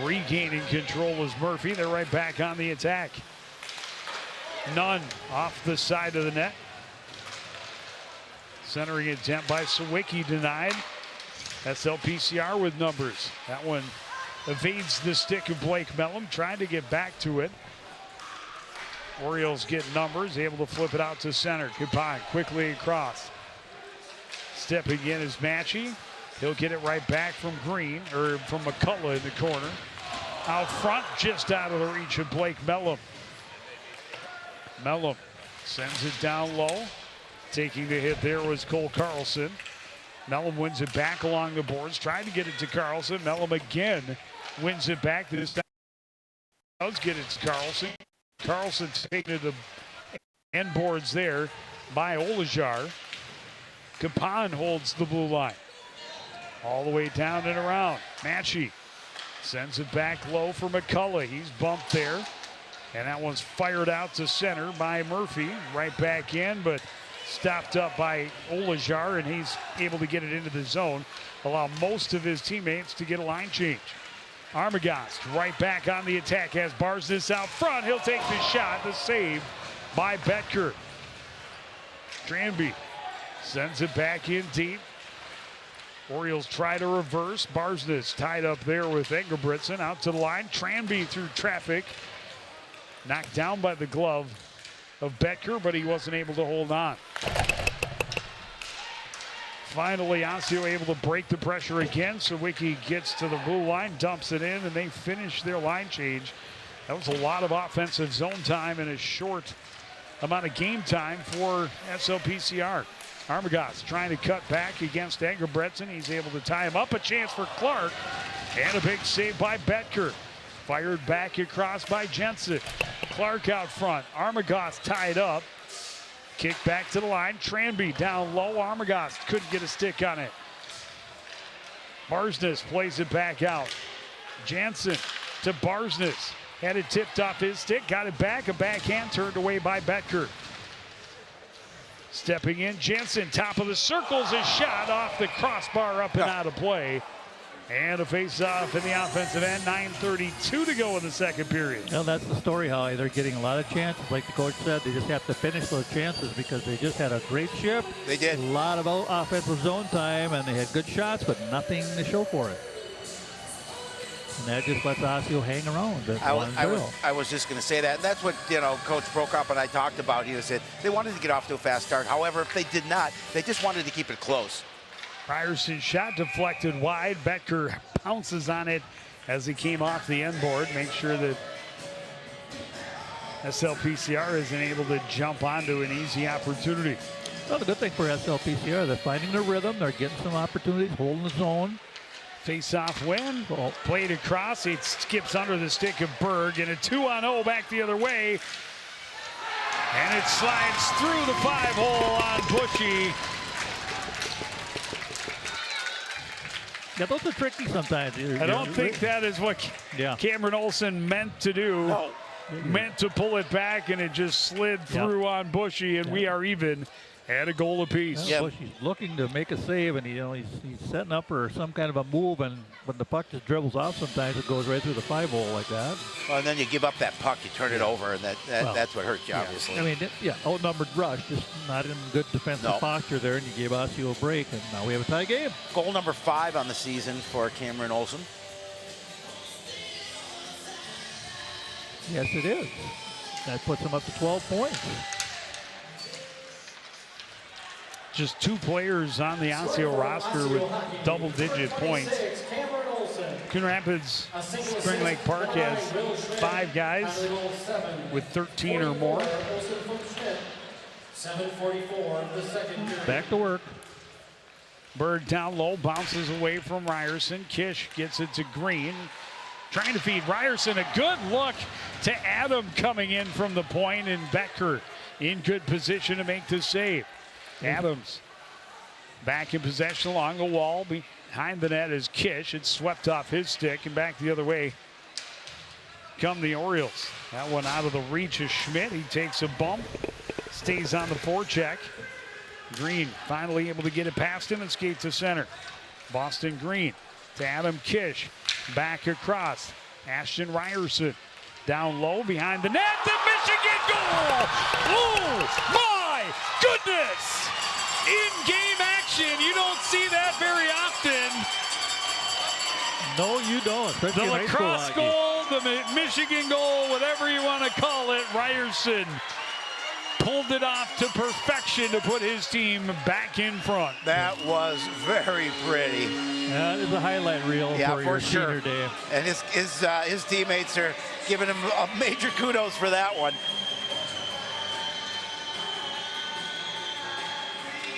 Regaining control is Murphy. They're right back on the attack. Nunn off the side of the net. Centering attempt by Sawicki denied. SLPCR with numbers. That one evades the stick of Blake Mellum, trying to get back to it. Orioles get numbers, able to flip it out to center. Kupine quickly across. Stepping in is Matchy. He'll get it right back from Green, or from McCullough in the corner. Out front, just out of the reach of Blake Mellum. Mellum sends it down low. Taking the hit there was Cole Carlson. Mellum wins it back along the boards, trying to get it to Carlson. Mellum again wins it back. This time does get it to Carlson. Carlson taking it to the end boards there by Olajar. Kapan holds the blue line. All the way down and around. Matchy sends it back low for McCullough. He's bumped there. And that one's fired out to center by Murphy. Right back in, but stopped up by Olajar, and he's able to get it into the zone. Allow most of his teammates to get a line change. Armagast right back on the attack as Barsness out front. He'll take the shot. The save by Betker. Tranby sends it back in deep. Orioles try to reverse. Barsness tied up there with Engelbretson. Out to the line. Tranby through traffic. Knocked down by the glove of Becker, but he wasn't able to hold on. Finally, Osseo able to break the pressure again. Sawicki gets to the blue line, dumps it in, and they finish their line change. That was a lot of offensive zone time and a short amount of game time for SLPCR. Armagost trying to cut back against Engelbretson. He's able to tie him up. A chance for Clark. And a big save by Betker. Fired back across by Jensen. Clark out front. Armagost tied up. Kick back to the line. Tranby down low. Armagost couldn't get a stick on it. Barsness plays it back out. Jansen to Barsness. Had it tipped off his stick. Got it back. A backhand turned away by Betker. Stepping in, Jensen, top of the circles, a shot off the crossbar, up and out of play. And a face-off in the offensive end, 9:32 to go in the second period. Well, that's the story, Holly. They're getting a lot of chances. Like the coach said, they just have to finish those chances because they just had a great shift. They did. A lot of offensive zone time, and they had good shots, but nothing to show for it. And that just lets Osseo hang around. I was just going to say that. And that's what, Coach Prokop and I talked about. He said they wanted to get off to a fast start. However, if they did not, they just wanted to keep it close. Ryerson shot deflected wide. Becker pounces on it as he came off the end board. Make sure that SLPCR isn't able to jump onto an easy opportunity. Well, the good thing for SLPCR, they're finding their rhythm. They're getting some opportunities, holding the zone. Face-off win. Played across. It skips under the stick of Berg. And a 2-on-0 back the other way. And it slides through the 5-hole on Bushy. Yeah, those are tricky sometimes. I don't think that is what Cameron Olson meant to do. No. Meant to pull it back, and it just slid through on Bushy, and we are even at a goal apiece. Well, Bushy's looking to make a save, and he's setting up for some kind of a move, and when the puck just dribbles off, sometimes it goes right through the 5-hole like that. Well, and then you give up that puck, you turn it over, and that's what hurt you, obviously. I mean, outnumbered rush, just not in good defensive posture there, and you gave Osseo a break, and now we have a tie game. Goal number 5 on the season for Cameron Olson. Yes, it is. That puts him up to 12 points. Just 2 players on the Osseo roster with double-digit points. Coon Rapids Spring Lake Park has 5 guys with 13 or more. 7:44 of the second period. Back to work. Berg down low, bounces away from Ryerson. Kish gets it to Green. Trying to feed Ryerson. A good look to Adam coming in from the point, and Becker in good position to make the save. Adams back in possession along the wall. Behind the net is Kish. It's swept off his stick, and back the other way come the Orioles. That one out of the reach of Schmidt. He takes a bump, stays on the forecheck. Green finally able to get it past him and skate to center. Boston Green to Adam Kish. Back across. Ashton Ryerson down low behind the net. The Michigan goal! Oh my goodness! In-game action. You don't see that very often. No, you don't. The lacrosse goal, the Michigan goal, whatever you want to call it. Ryerson pulled it off to perfection to put his team back in front. That was very pretty. That is a highlight reel for your senior day. And his teammates are giving him a major kudos for that one.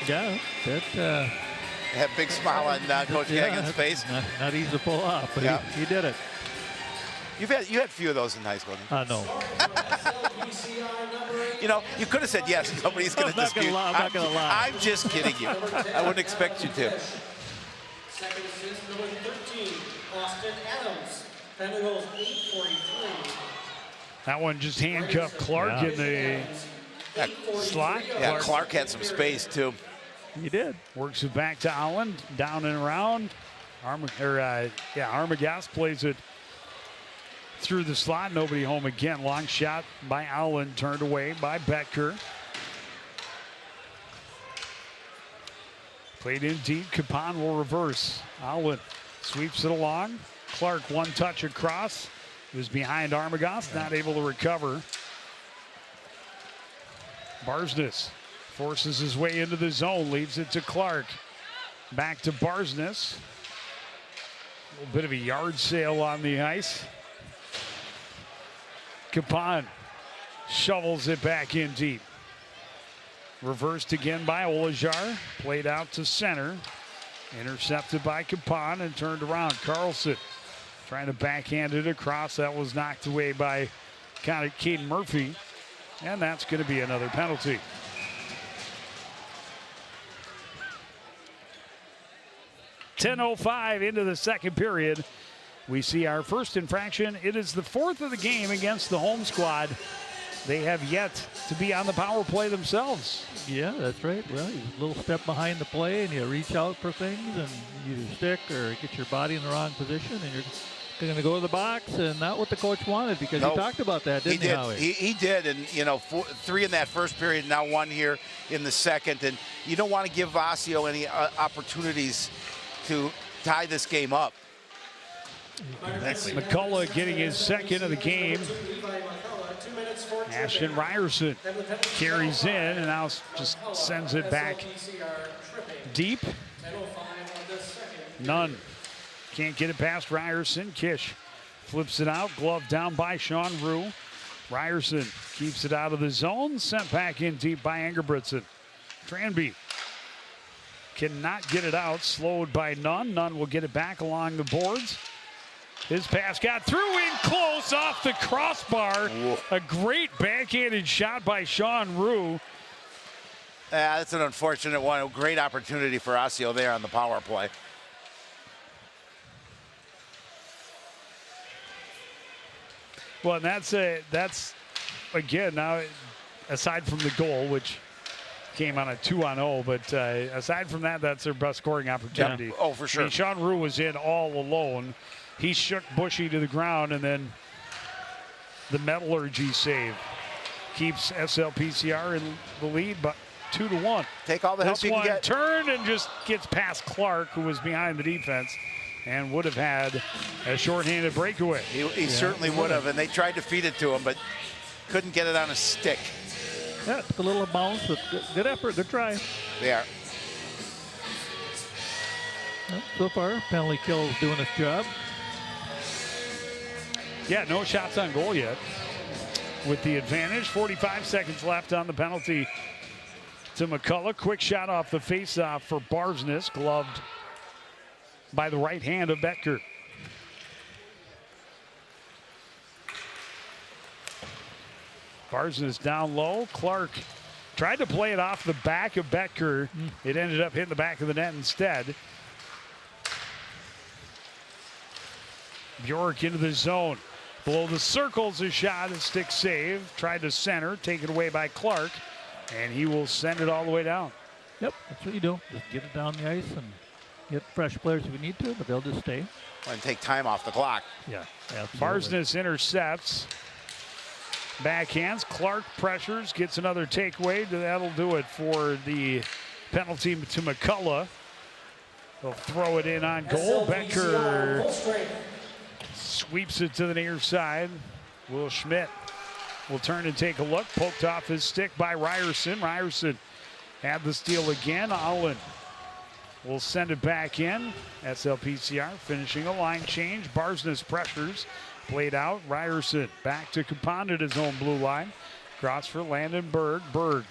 Yeah, that Had a big smile on Coach Gagan's face. Not easy to pull off, but he did it. You had a few of those in high school. No. You could have said yes. Nobody's going to dispute. I'm not going to lie. I'm just kidding you. I wouldn't expect you to. Second assist, number 13, Austin Adams. Family goals 8:43. That one just handcuffed Clark in the slot. Yeah, Clark had some space too. He did. Works it back to Allen, down and around. Armagost plays it through the slot. Nobody home again. Long shot by Allen, turned away by Becker. Played in deep. Capon will reverse. Allen sweeps it along. Clark one touch across. He was behind Armagost, not able to recover. Barsness forces his way into the zone, leaves it to Clark. Back to Barsness. A little bit of a yard sale on the ice. Capon shovels it back in deep. Reversed again by Olajar. Played out to center. Intercepted by Capon and turned around. Carlson trying to backhand it across. That was knocked away by Caden Murphy. And that's going to be another penalty. .10:05 into the second period. We see our first infraction. It is the fourth of the game against the home squad. They have yet to be on the power play themselves. Yeah, that's right. Well, you a little step behind the play and you reach out for things and you stick or get your body in the wrong position and you're going to go to the box, and not what the coach wanted, because he talked about that, didn't he, Howie? He did, and three in that first period, now one here in the second, and you don't want to give Osseo any opportunities to tie this game up. McCullough getting his second of the game. Ashton Ryerson carries in and now just sends it back deep. None. Can't get it past Ryerson. Kish flips it out. Glove down by Sean Rue. Ryerson keeps it out of the zone. Sent back in deep by Engerbretson. Tranby cannot get it out. Slowed by Nunn. Nunn will get it back along the boards. His pass got through in close off the crossbar. Whoa. A great backhanded shot by Sean Rue. That's an unfortunate one. A great opportunity for Osseo there on the power play. Well, and that's again, now, aside from the goal, which came on a 2-on-0, but aside from that, that's their best scoring opportunity. Yeah. Oh, for sure. I mean, Sean Rue was in all alone. He shook Bushy to the ground, and then the Metallurgy save keeps SLPCR in the lead, but 2-1. Take all the help you can get. Turned and just gets past Clark, who was behind the defense, and would have had a shorthanded breakaway. He certainly would have, and they tried to feed it to him, but couldn't get it on a stick. Yeah, took a little bounce, but good effort, good try. They are. Well, so far, penalty kill is doing its job. Yeah, no shots on goal yet. With the advantage, 45 seconds left on the penalty to McCullough. Quick shot off the faceoff for Barsness, gloved by the right hand of Betker. Barsness down low. Clark tried to play it off the back of Betker. It ended up hitting the back of the net instead. Bjork into the zone. Below the circles, a shot, a stick save. Tried to center, taken away by Clark, and he will send it all the way down. Yep, that's what you do. Just get it down the ice and get fresh players if we need to, but they'll just stay. And take time off the clock. Yeah, absolutely. Barsness intercepts. Backhands. Clark pressures, gets another takeaway. That'll do it for the penalty to McCullough. They'll throw it in on goal. Becker sweeps it to the near side. Will Schmidt will turn and take a look. Poked off his stick by Ryerson. Ryerson had the steal again. Allen will send it back in. SLPCR finishing a line change. Barsness pressures. Played out. Ryerson back to Capon at his own blue line. Cross for Landon Berg. Berg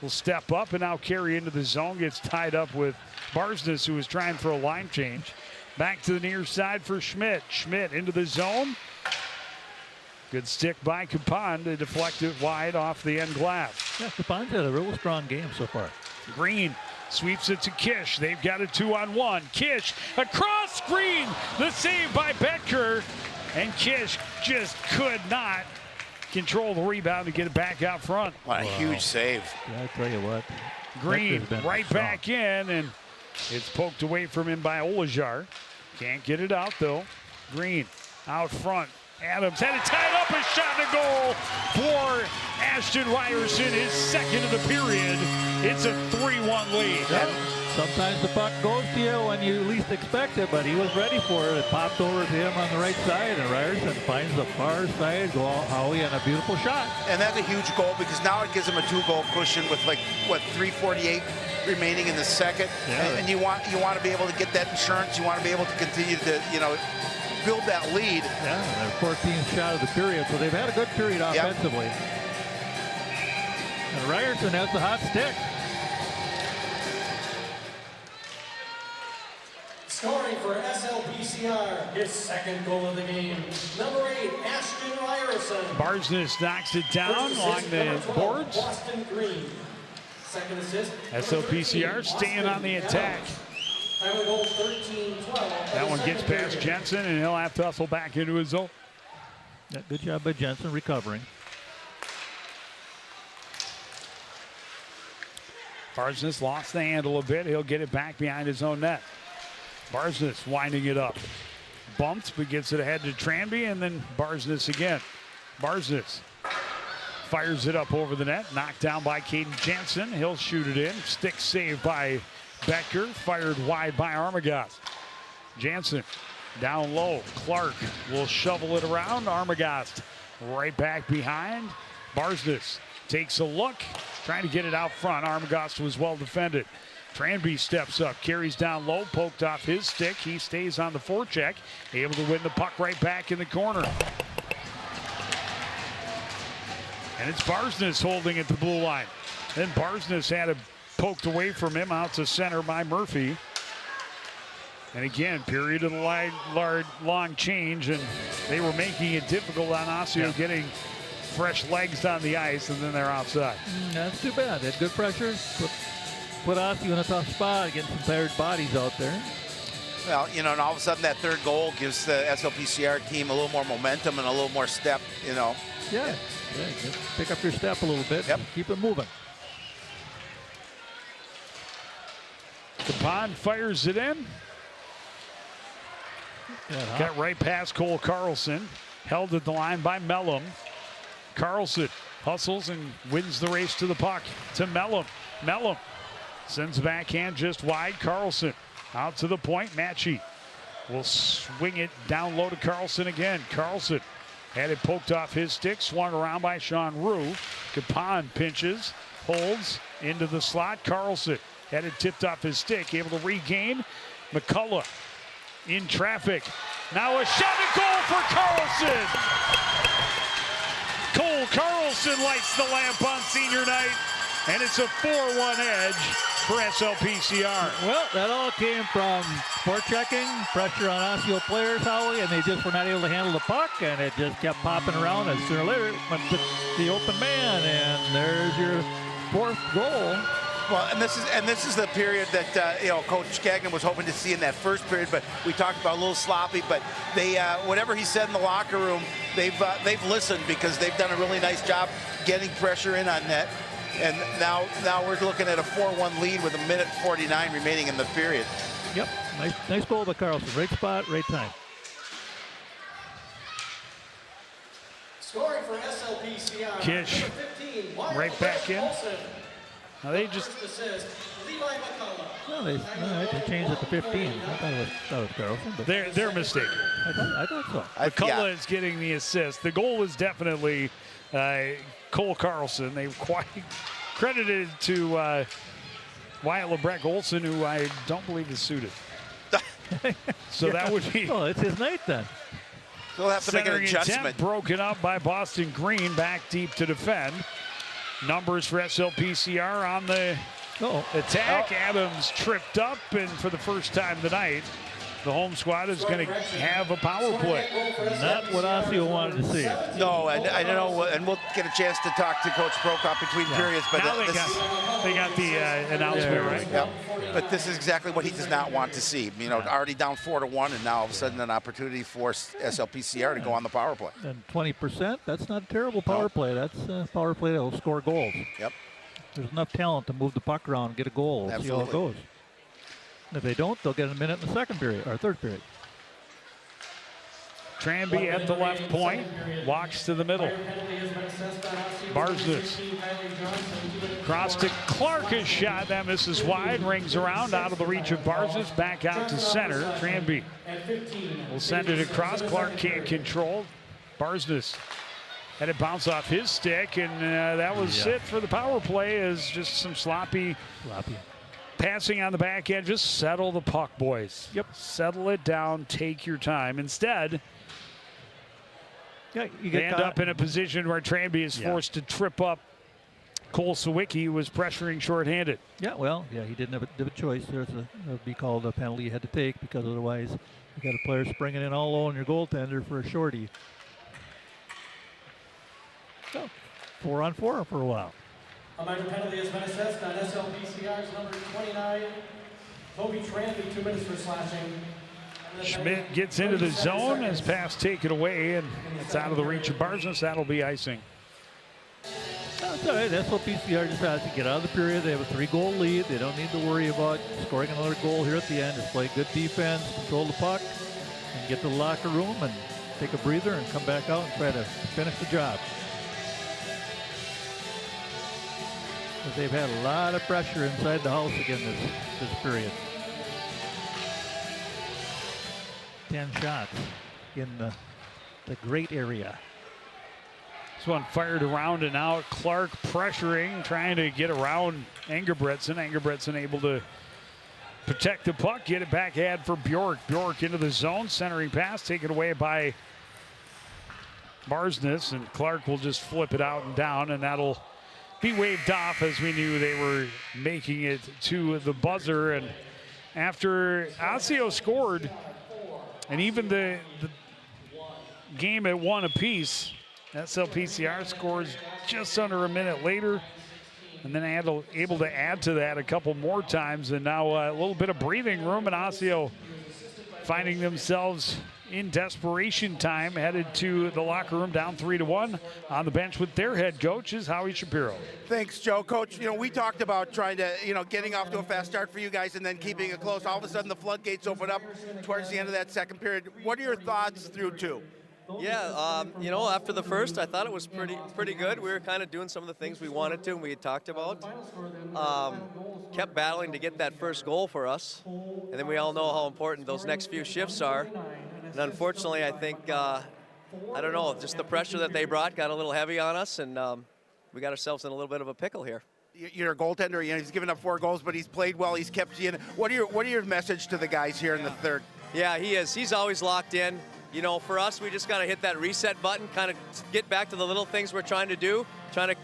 will step up and now carry into the zone. Gets tied up with Barsness, who was trying for a line change. Back to the near side for Schmidt. Schmidt into the zone. Good stick by Capon to deflect it wide off the end glass. Yeah, Capon's had a real strong game so far. Green sweeps it to Kish. They've got a 2-on-1. Kish across screen. The save by Betker. And Kish just could not control the rebound to get it back out front. What a huge save. Yeah, I tell you what. Green right back in, and it's poked away from him by Olajar. Can't get it out, though. Green out front. Adams had it tied up, a shot and a goal for Ashton Ryerson, his second of the period. It's a 3-1 lead. sometimes the puck goes to you when you least expect it, but he was ready for it. It popped over to him on the right side, and Ryerson finds the far side, go out Howie, and a beautiful shot. And that's a huge goal because now it gives him a 2-goal cushion with like, what, 3:48 remaining in the second. Yeah. And you want to be able to get that insurance. You want to be able to continue to, build that lead. Yeah, their 14th shot of the period, so they've had a good period offensively. And Ryerson has the hot stick. Scoring for SLPCR, his second goal of the game. Number 8, Ashton Ryerson. Barsness knocks it down First along assist, the number 12, boards. Boston Green. Second assist, number SLPCR 13, staying on the Boston attack. Final goal 13-12. That one gets past Jensen, and he'll have to hustle back into his zone. Yeah, good job by Jensen recovering. Barsness lost the handle a bit. He'll get it back behind his own net. Barsness winding it up. Bumped, but gets it ahead to Tranby, and then Barsness again. Barsness fires it up over the net. Knocked down by Caden Jansen. He'll shoot it in. Stick saved by Becker. Fired wide by Armagast. Jansen down low. Clark will shovel it around. Armagast right back behind. Barsness takes a look. Trying to get it out front. Armagast was well defended. Tranby steps up, carries down low, poked off his stick. He stays on the forecheck, able to win the puck right back in the corner. And it's Barsness holding at the blue line. Then Barsness had it poked away from him out to center by Murphy. And again, period of the long change, and they were making it difficult on Osseo getting fresh legs on the ice, and then they're offside. That's too bad. They had good pressure. Put Osseo in a tough spot, getting some tired bodies out there. Well, and all of a sudden that third goal gives the SLPCR team a little more momentum and a little more step, Yeah, just pick up your step a little bit. Yep. And keep it moving. Capon fires it in. Got right past Cole Carlson. Held at the line by Mellum. Carlson hustles and wins the race to the puck to Mellum. Mellum sends backhand just wide. Carlson out to the point. Matchy will swing it down low to Carlson again. Carlson had it poked off his stick, swung around by Sean Rue. Capon pinches, holds into the slot. Carlson had it tipped off his stick, able to regain. McCullough in traffic. Now a shot and goal for Carlson. Cole Carlson lights the lamp on senior night, and it's a 4-1 edge for SLPCR. Well, that all came from forechecking, pressure on Osseo players, Howie, and they just were not able to handle the puck, and it just kept popping around, and sooner or later it went to the open man, and there's your fourth goal. Well, and this is the period that Coach Gagnon was hoping to see in that first period, but we talked about a little sloppy. But they, whatever he said in the locker room, they've listened because they've done a really nice job getting pressure in on net. And now we're looking at a 4-1 lead with 1:49 remaining in the period. Yep, nice goal by Carlson. Right spot, right time. Scoring for SLPCR. Kish number 15, right back in. Olsen. Now they just First assist, Levi McCullough. Well, they changed it to 15. I thought it was Carlson, but their mistake. I thought so. McCullough is getting the assist. The goal was definitely Cole Carlson. They quite credited to Wyatt LeBrecq Olsen, who I don't believe is suited. So that would be. Oh, it's his night then. They'll have to make an Centering adjustment. attempt broken up by Boston Green, back deep to defend. Numbers for SLPCR on the attack. Adams tripped up, and for the first time tonight, the home squad is going to have a power play. Not what Osseo wanted to see. No, and I don't know, and we'll get a chance to talk to Coach Prokop between periods. But Now they got the announcement, right? Yep. But this is exactly what he does not want to see. Already down 4-1, and now all of a sudden an opportunity for SLPCR to go on the power play. And 20%, that's not a terrible power play. That's a power play that will score goals. Yep. There's enough talent to move the puck around and get a goal. We'll see how it goes. And if they don't, they'll get a minute in the second period, or third period. Tranby at the left point, walks to the middle. Barsness. Cross to Clark, his shot. That misses wide, rings around out of the reach of Barsness, back out to center. Tranby will send it across. Clark can't control. Barsness had it bounce off his stick, and that was it for the power play. Is just some sloppy passing on the back end. Just settle the puck, boys. Yep. Settle it down. Take your time. Instead, they end up in a position where Tranby is forced to trip up Cole Sawicki, who was pressuring shorthanded. Yeah, well, he didn't have a choice. That would be called a penalty you had to take, because otherwise you got a player springing in all low on your goaltender for a shorty. So 4-on-4 for a while. A minor penalty has been assessed on SLPCR's number 29, Toby Tranby, 2 minutes for slashing. Schmidt gets into the zone, his pass taken away, and it's out of the reach of Barsness. That'll be icing. That's all right. SLPCR just has to get out of the period. They have a 3-goal lead. They don't need to worry about scoring another goal here at the end. Just play good defense, control the puck, and get to the locker room and take a breather and come back out and try to finish the job. Because they've had a lot of pressure inside the house again this period. 10 shots in the great area. This one fired around and out. Clark pressuring, trying to get around Engebretson. Engebretson able to protect the puck, get it backhand for Bjork. Bjork into the zone, centering pass, taken away by Barsness, and Clark will just flip it out and down, and that'll be waved off, as we knew they were making it to the buzzer. And after Osseo scored, and even the game at 1 apiece, SLPCR scores just under a minute later, and then able to add to that a couple more times, and now a little bit of breathing room, and Osseo finding themselves in desperation time, headed to the locker room down 3-1. On the bench with their head coach is Howie Shapiro. Thanks, Joe. Coach, we talked about trying to, getting off to a fast start for you guys and then keeping it close. All of a sudden the floodgates open up towards the end of that second period. What are your thoughts through 2? Yeah, after the first, I thought it was pretty good. We were kind of doing some of the things we wanted to and we had talked about. Kept battling to get that first goal for us. And then we all know how important those next few shifts are. And unfortunately, I think, I don't know, just the pressure that they brought got a little heavy on us, and we got ourselves in a little bit of a pickle here. You're a goaltender. He's given up 4 goals, but he's played well. He's kept you in. What are your message to the guys here in the third? Yeah, he is. He's always locked in. For us, we just got to hit that reset button, kind of get back to the little things we're trying to do, trying to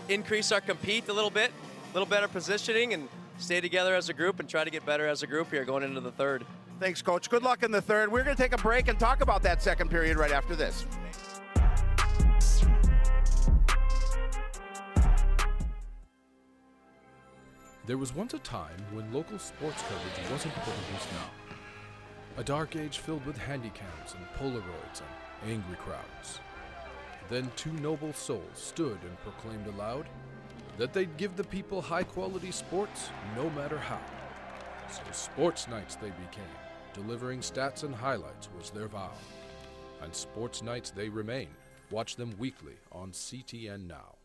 increase our compete a little bit, a little better positioning, and stay together as a group and try to get better as a group here going into the third. Thanks, Coach. Good luck in the third. We're going to take a break and talk about that second period right after this. There was once a time when local sports coverage wasn't what it is now. A dark age filled with handycams and Polaroids and angry crowds. Then 2 noble souls stood and proclaimed aloud that they'd give the people high-quality sports no matter how. So Sports Nights they became. Delivering stats and highlights was their vow. And Sports Nights they remain. Watch them weekly on CTN Now.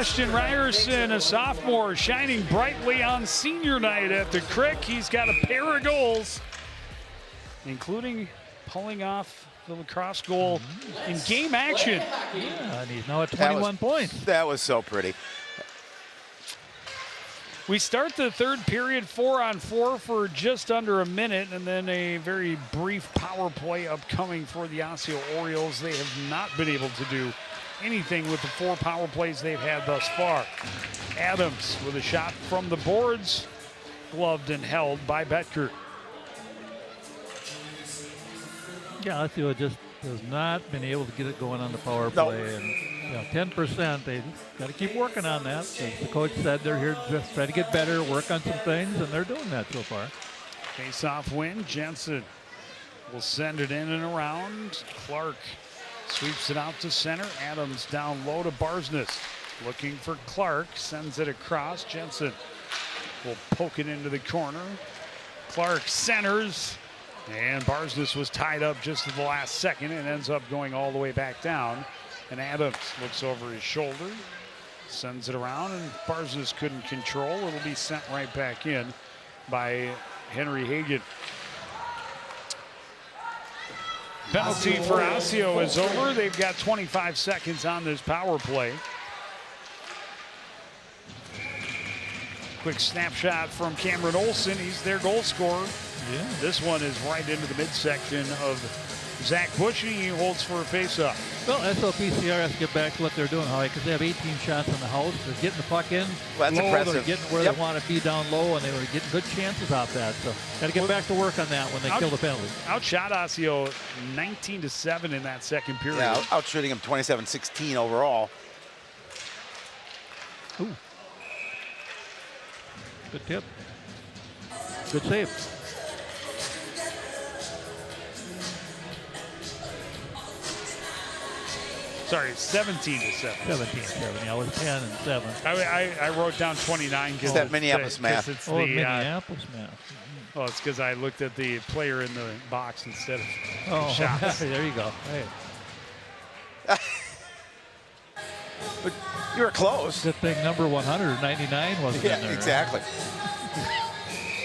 Ashton Ryerson, a sophomore, shining brightly on senior night at the Crick. He's got a pair of goals, including pulling off the lacrosse goal in game action. Yeah, and he's now at 21 points. That was so pretty. We start the third period 4-on-4 for just under a minute, and then a very brief power play upcoming for the Osseo Orioles. They have not been able to do anything with the 4 power plays they've had thus far. Adams with a shot from the boards, gloved and held by Betker. Yeah, Osseo just has not been able to get it going on the power play. And 10%, they got to keep working on that. As the coach said, they're here to just try to get better, work on some things, and they're doing that so far. Face-off win. Jensen will send it in and around. Clark sweeps it out to center. Adams down low to Barsness. Looking for Clark. Sends it across. Jensen will poke it into the corner. Clark centers. And Barsness was tied up just at the last second and ends up going all the way back down. And Adams looks over his shoulder, sends it around, and Barsness couldn't control. It'll be sent right back in by Henry Hagan. Penalty for Osseo is over. They've got 25 seconds on this power play. Quick snapshot from Cameron Olson. He's their goal scorer. Yeah. This one is right into the midsection of Zach Bushy. He holds for a faceoff. Well, SLPCR has to get back to what they're doing, Howie, because they have 18 shots in the house. They're getting the puck in Well, that's low. impressive. They're getting where they want to be down low, and they were getting good chances off that. So got to get back to work on that when they kill the penalty. Outshot Osseo 19-7 in that second period. Yeah, outshooting him 27-16 overall. Ooh. Good tip. Good save. Sorry, 17-7. 17-7. Yeah, it was 10 and 7. I wrote down 29. It's that Minneapolis math. It's Oh, the, Minneapolis math. well, it's because I looked at the player in the box instead of Oh, shots. there you go. Hey. But you were close. Good thing number 199 wasn't in there. Exactly.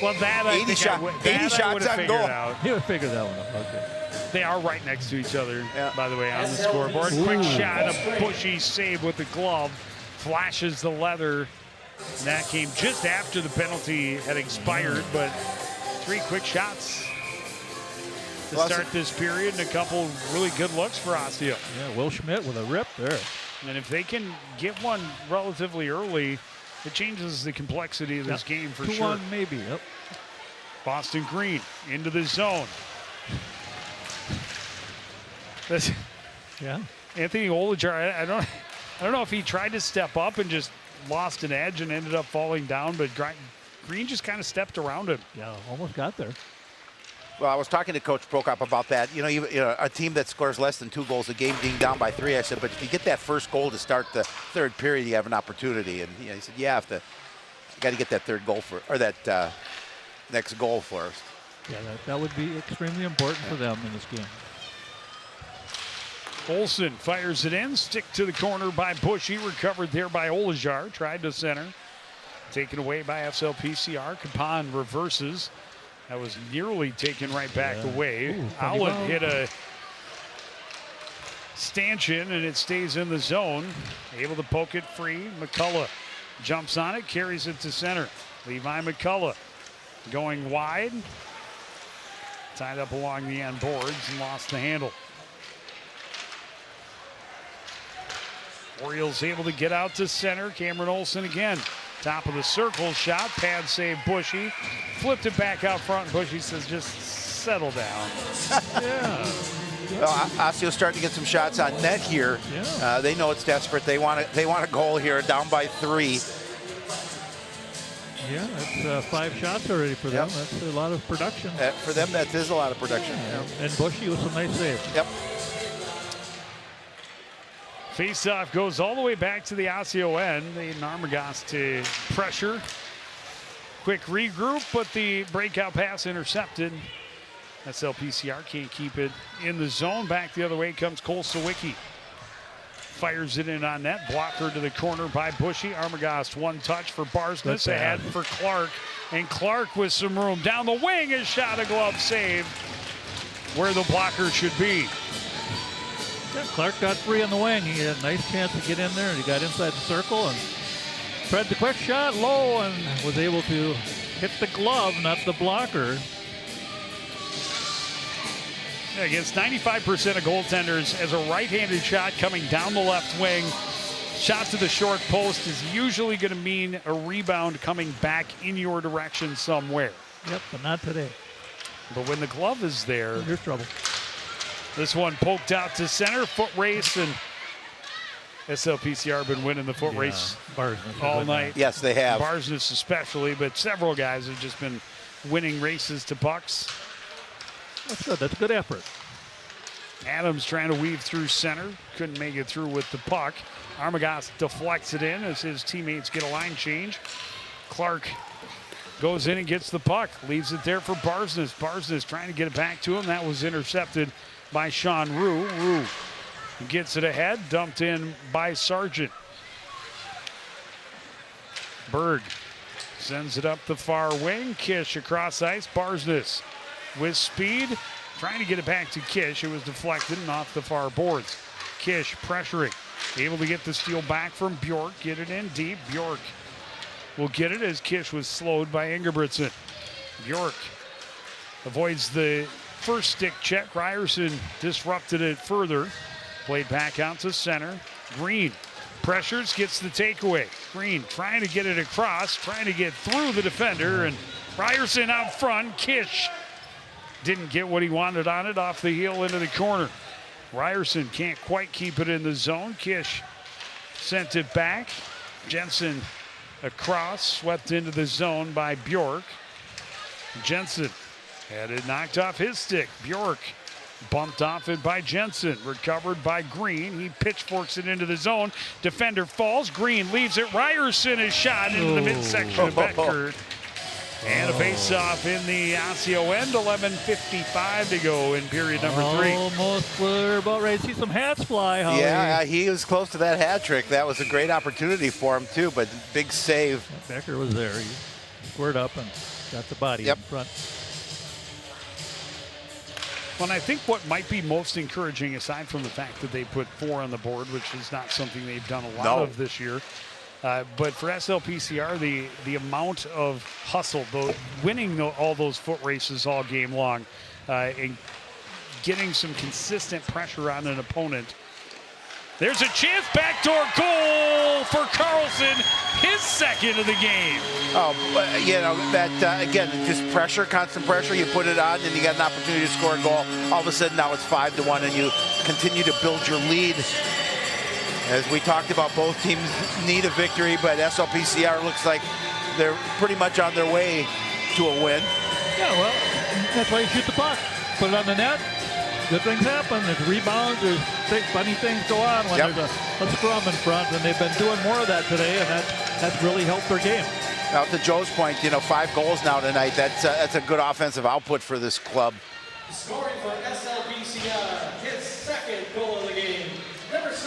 Well, that I 80 think shot- I would, 80 that I shots would have on figured goal. out. He would figure that one out. Okay. They are right next to each other, Yeah. by the way, on the scoreboard. Quick shot, a Bushy save with the glove, flashes the leather. And that came just after the penalty had expired, but 3 quick shots to start this period and a couple really good looks for Osseo. Yeah, Will Schmidt with a rip there. And if they can get one relatively early, it changes the complexity of this game for sure. 2-1 maybe. Yep. Boston Green into the zone. Yeah. Anthony Olajar, I don't know if he tried to step up and just lost an edge and ended up falling down, but Green just kind of stepped around him. Yeah, almost got there. Well, I was talking to Coach Prokop about that. You know, a team that scores less than 2 goals a game being down by 3, I said, but if you get that first goal to start the third period, you have an opportunity. And he said, yeah, you got to get that third goal or that next goal first. Yeah, that would be extremely important for them in this game. Olsen fires it in, stick to the corner by Bushy, recovered there by Olajar, tried to center. Taken away by SLPCR. Capon reverses. That was nearly taken right back away. Allen hit a stanchion and it stays in the zone. Able to poke it free. McCullough jumps on it, carries it to center. Levi McCullough going wide. Tied up along the end boards and lost the handle. Orioles able to get out to center. Cameron Olsen again. Top of the circle shot. Pad save Bushy. Flipped it back out front. Bushy says, just settle down. Yeah. Well, Osseo's starting to get some shots on net here. Yeah. They know it's desperate. They want a goal here, down by 3. Yeah, that's 5 shots already for them. Yep. That's a lot of production. For them, that is a lot of production. Yeah. And Bushy with some nice saves. Yep. Faceoff goes all the way back to the Osseo end. They need Narmagos to pressure. Quick regroup, but the breakout pass intercepted. SLPCR can't keep it in the zone. Back the other way comes Cole Sawicki. fires it in on net. Blocker to the corner by Bushy. Armagast one touch for Barsness. Ahead for Clark. And Clark with some room down the wing. A shot, a glove save where the blocker should be. Yeah, Clark got free on the wing. He had a nice chance to get in there, and he got inside the circle and tried the quick shot low and was able to hit the glove, not the blocker. Yeah, against 95% of goaltenders, as a right-handed shot coming down the left wing, shot to the short post is usually going to mean a rebound coming back in your direction somewhere. Yep, but not today. But when the glove is there, you're trouble. This one poked out to center, foot race, and SLPCR been winning the foot race all night. Yes, they have. Barsness especially, but several guys have just been winning races to pucks. That's good. That's a good effort. Adams trying to weave through center. Couldn't make it through with the puck. Armagast deflects it in as his teammates get a line change. Clark goes in and gets the puck. Leaves it there for Barsness. Barsness trying to get it back to him. That was intercepted by Sean Rue. Rue gets it ahead. Dumped in by Sargent. Berg sends it up the far wing. Kish across ice. Barsness with speed. Trying to get it back to Kish. It was deflected and off the far boards. Kish pressuring. Able to get the steal back from Bjork. Get it in deep. Bjork will get it as Kish was slowed by Ingebrigtsen. Bjork avoids the first stick check. Ryerson disrupted it further. Played back out to center. Green pressures, gets the takeaway. Green trying to get it across, trying to get through the defender, and Ryerson out front. Kish didn't get what he wanted on it, off the heel into the corner. Ryerson can't quite keep it in the zone. Kish sent it back. Jensen across, swept into the zone by Bjork. Jensen had it knocked off his stick. Bjork bumped off it by Jensen. Recovered by Green. He pitchforks it into the zone. Defender falls. Green leaves it. Ryerson is shot into the midsection of Beckert. And a face-off in the Osseo end. 11:55 to go in period number 3. Almost we're about ready to see some hats fly, Holly. Yeah, he was close to that hat trick. That was a great opportunity for him, too, but big save. Becker was there. He squared up and got the body in front. Well, and I think what might be most encouraging, aside from the fact that they put 4 on the board, which is not something they've done a lot of this year, but for SLPCR, the amount of hustle, winning all those foot races all game long, and getting some consistent pressure on an opponent. There's a chance, backdoor goal for Carlson, his second of the game. Oh, you know, that, again, just pressure, constant pressure. You put it on and you got an opportunity to score a goal. All of a sudden now it's 5-1 and you continue to build your lead. As we talked about, both teams need a victory, but SLPCR looks like they're pretty much on their way to a win. Yeah, well, that's why you shoot the puck. Put it on the net. Good things happen. There's rebounds. There's funny things go on when there's a scrum in front, and they've been doing more of that today, and that's really helped their game. Now, to Joe's point, you know, 5 goals now tonight. That's a good offensive output for this club. Scoring for SLPCR, his second goal of the game.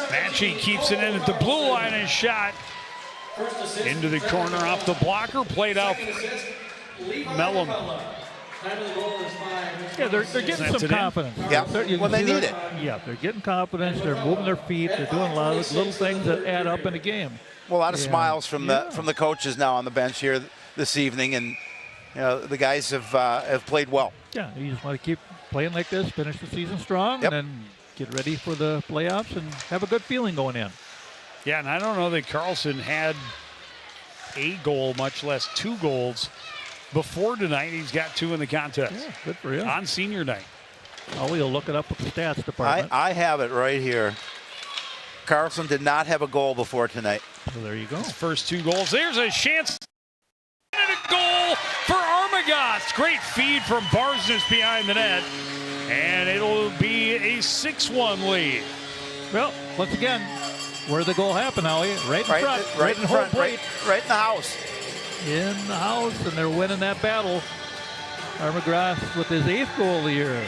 Matchy keeps it in at the blue line and shot into the corner off the blocker. Played out Mellum. Yeah, they're getting some confidence. Yeah, well, they need it. Yeah, they're getting confidence. They're moving their feet. They're doing a lot of little things that add up in a game. Well, a lot of smiles from the coaches now on the bench here this evening, and you know the guys have played well. Yeah, you just want to keep playing like this, finish the season strong, and then get ready for the playoffs and have a good feeling going in. Yeah, and I don't know that Carlson had a goal, much less 2 goals before tonight. He's got 2 in the contest. Yeah, good for him. On senior night. Oh, we'll look it up with the stats department. I have it right here. Carlson did not have a goal before tonight. So there you go. His first 2 goals. There's a chance. And a goal for Armagast. Great feed from Barsness behind the net. And it'll be a 6-1 lead. Well, once again, where did the goal happen, Howie? Right in front. Right in front. Right in the house. In the house, and they're winning that battle. Armagast with his 8th goal of the year.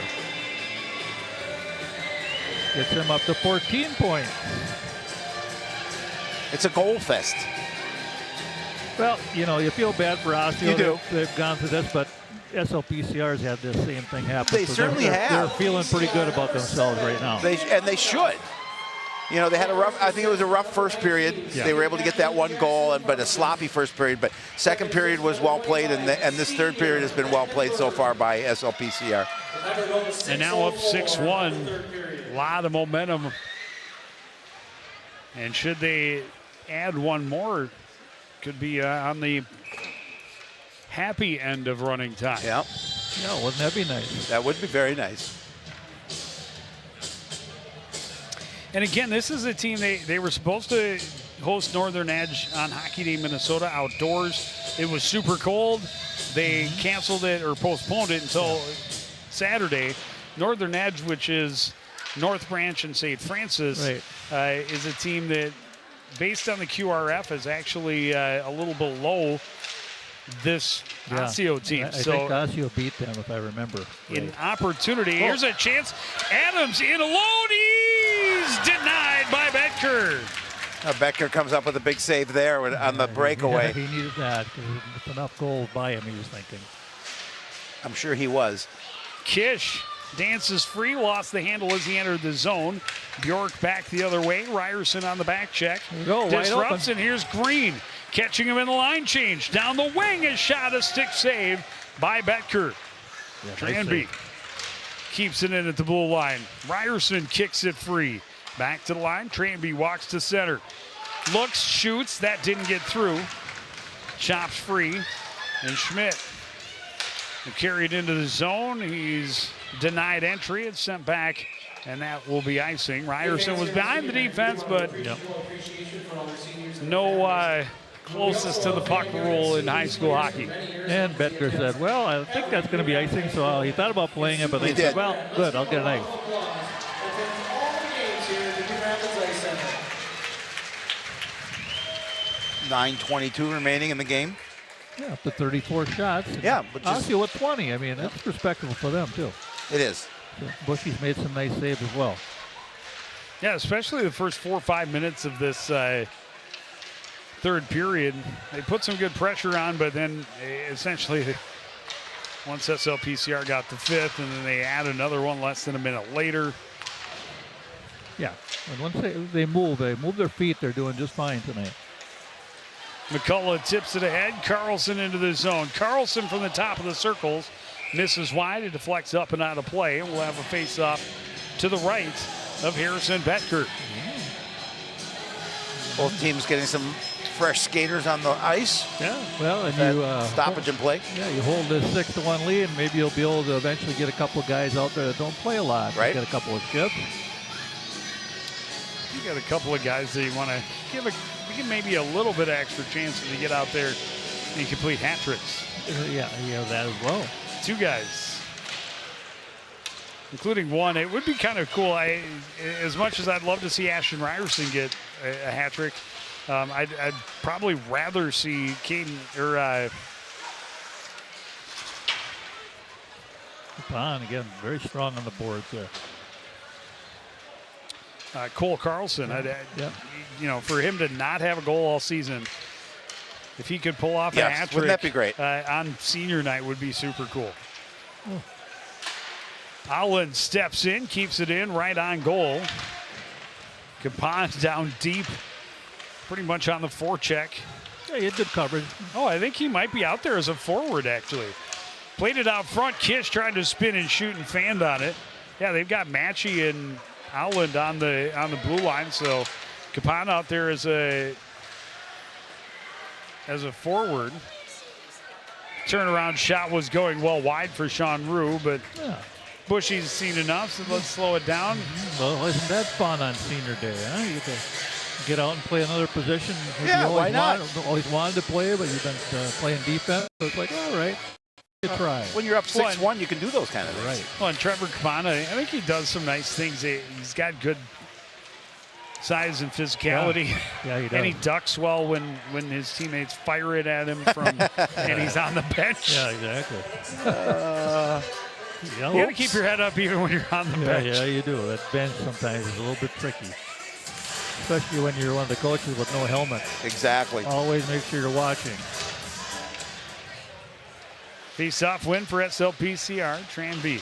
Gets him up to 14 points. It's a goal fest. Well, you know, you feel bad for Osseo. You do. They've gone through this, but SLPCR's had this same thing happen. They certainly have. They're feeling pretty good about themselves right now. They should. You know, they had a rough, I think it was a rough first period. Yeah. They were able to get that one goal, but a sloppy first period. But second period was well played, and this third period has been well played so far by SLPCR. And now up 6-1. A lot of momentum. And should they add one more, could be on the happy end of running time. Yeah. Yeah, wouldn't that be nice? That would be very nice. And again, this is a team, they were supposed to host Northern Edge on Hockey Day Minnesota outdoors. It was super cold. They canceled it or postponed it until Saturday. Northern Edge, which is North Branch and St. Francis, is a team that, based on the QRF, is actually a little below this Osseo team. I think Osseo beat them, if I remember. An opportunity. Here's a chance. Adams in alone. He's denied by Betker. Becker comes up with a big save there on the breakaway. Yeah, he needed that because with enough goals by him, he was thinking. I'm sure he was. Kish dances free, lost the handle as he entered the zone. Bjork back the other way. Ryerson on the back check. Disrupts, and here's Green catching him in the line change. Down the wing, a shot, a stick save by Betker. Yeah, Tranby keeps it in at the blue line. Ryerson kicks it free. Back to the line. Tranby walks to center. Looks, shoots. That didn't get through. Chops free. And Schmidt carried into the zone. He's denied entry. It's sent back, and that will be icing. Ryerson was behind the defense, but no closest to the puck rule in high school hockey. And Betker said, well, I think that's going to be icing, so he thought about playing it, but he said, well, good, I'll get an ice. 9:22 remaining in the game. Yeah, up to 34 shots. Yeah, but Osseo with 20. I mean, that's respectable for them, too. It is. So Bushy's made some nice saves as well. Yeah, especially the first 4 or 5 minutes of this third period. They put some good pressure on, but then essentially once SLPCR got the fifth, and then they add another one less than a minute later. Yeah, and once they move their feet, they're doing just fine tonight. McCullough tips it ahead. Carlson into the zone. Carlson from the top of the circles misses wide. It deflects up and out of play. And we'll have a face-off to the right of Harrison Betker. Both teams getting some fresh skaters on the ice. Yeah, well, and you stoppage and play. Yeah, you hold this 6-1 lead, and maybe you'll be able to eventually get a couple of guys out there that don't play a lot. Right. Get a couple of shifts. You got a couple of guys that you want to give maybe a little bit of extra chances to get out there and complete hat tricks. Yeah, that as well. 2 guys, including one. It would be kind of cool. As much as I'd love to see Ashton Ryerson get a hat trick, I'd probably rather see Caden or Capon again, very strong on the boards there. Cole Carlson. You know, for him to not have a goal all season, if he could pull off a hat trick, wouldn't that be great? On senior night, would be super cool. Allen steps in, keeps it in, right on goal. Capon down deep, pretty much on the forecheck. Yeah, he had good coverage. Oh, I think he might be out there as a forward, actually. Played it out front. Kish tried to spin and shoot and fanned on it. Yeah, they've got Matchy and Howland on the blue line, so Capon out there as a forward. Turnaround shot was going well wide for Sean Rue, but Bushy's seen enough, so let's slow it down. Well, isn't that fun on senior day, huh? You get to get out and play another position. Yeah, why not? Always wanted to play, but you've been playing defense, so it's like, all right. Try. When you're up 6-1, you can do those kind of things. Right. Well, and Trevor Capon, I think he does some nice things. He's got good size and physicality. Yeah, he does. And he ducks well when his teammates fire it at him and he's on the bench. Yeah, exactly. You got to keep your head up even when you're on the bench. Yeah, you do. That bench sometimes is a little bit tricky. especially when you're one of the coaches with no helmet. Exactly. Always make sure you're watching. Face-off win for SLPCR. Tranby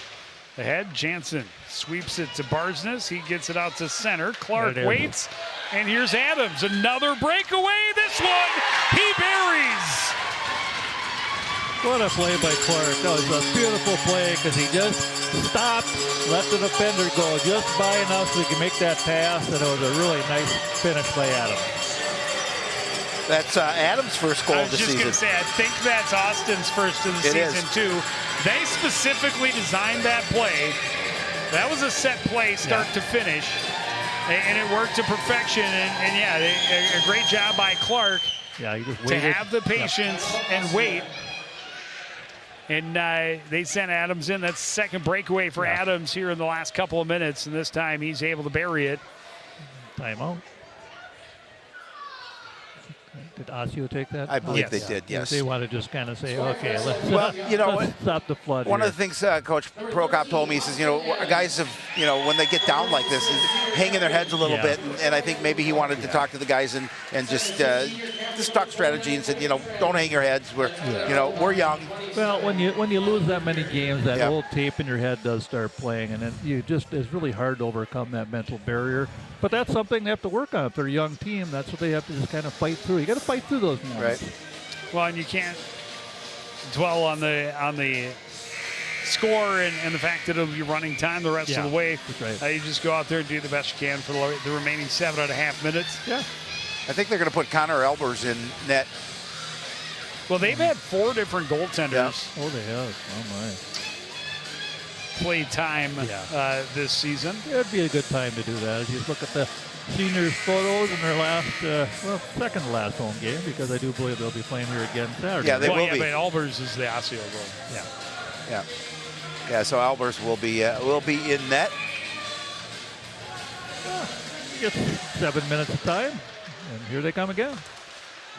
ahead. Jansen sweeps it to Barsness. He gets it out to center. Clark waits. And here's Adams. Another breakaway. This one, he buries. What a play by Clark. That was a beautiful play because he just stopped, let the defender go just by enough so he can make that pass, and it was a really nice finish by Adams. That's Adams' first goal of the season. I was just going to say, I think that's Austin's first of the season, too. They specifically designed that play. That was a set play, start to finish, and it worked to perfection. And yeah, a great job by Clark he just waited. To have the patience and wait. And they sent Adams in. That's second breakaway for Adams here in the last couple of minutes, and this time he's able to bury it. Timeout. Did Osseo take that? I believe they did, yes. They want to just kind of say, okay, let's, let's stop the flood. One of the things Coach Prokop told me, he says, guys have, when they get down like this, hanging their heads a little bit, and I think maybe he wanted to talk to the guys and just talk strategy and said, don't hang your heads. We're young. Well, when you lose that many games, that old tape in your head does start playing, and then it's really hard to overcome that mental barrier. But that's something they have to work on. If they're a young team, that's what they have to just kind of fight through. You got to fight through those moments. Right. Well, and you can't dwell on the score and the fact that it'll be running time the rest of the way. That's right. You just go out there and do the best you can for the remaining 7.5 minutes. Yeah. I think they're going to put Connor Elbers in net. Well, they've had 4 different goaltenders. Yeah. Oh, they have. Oh, my. Play time this season. It'd be a good time to do that. As you look at the seniors' photos in their last, second to last home game, because I do believe they'll be playing here again Saturday. Yeah, they will be. But Albers is the Osseo goal. Yeah. So Albers will be in net. Get 7 minutes of time, and here they come again.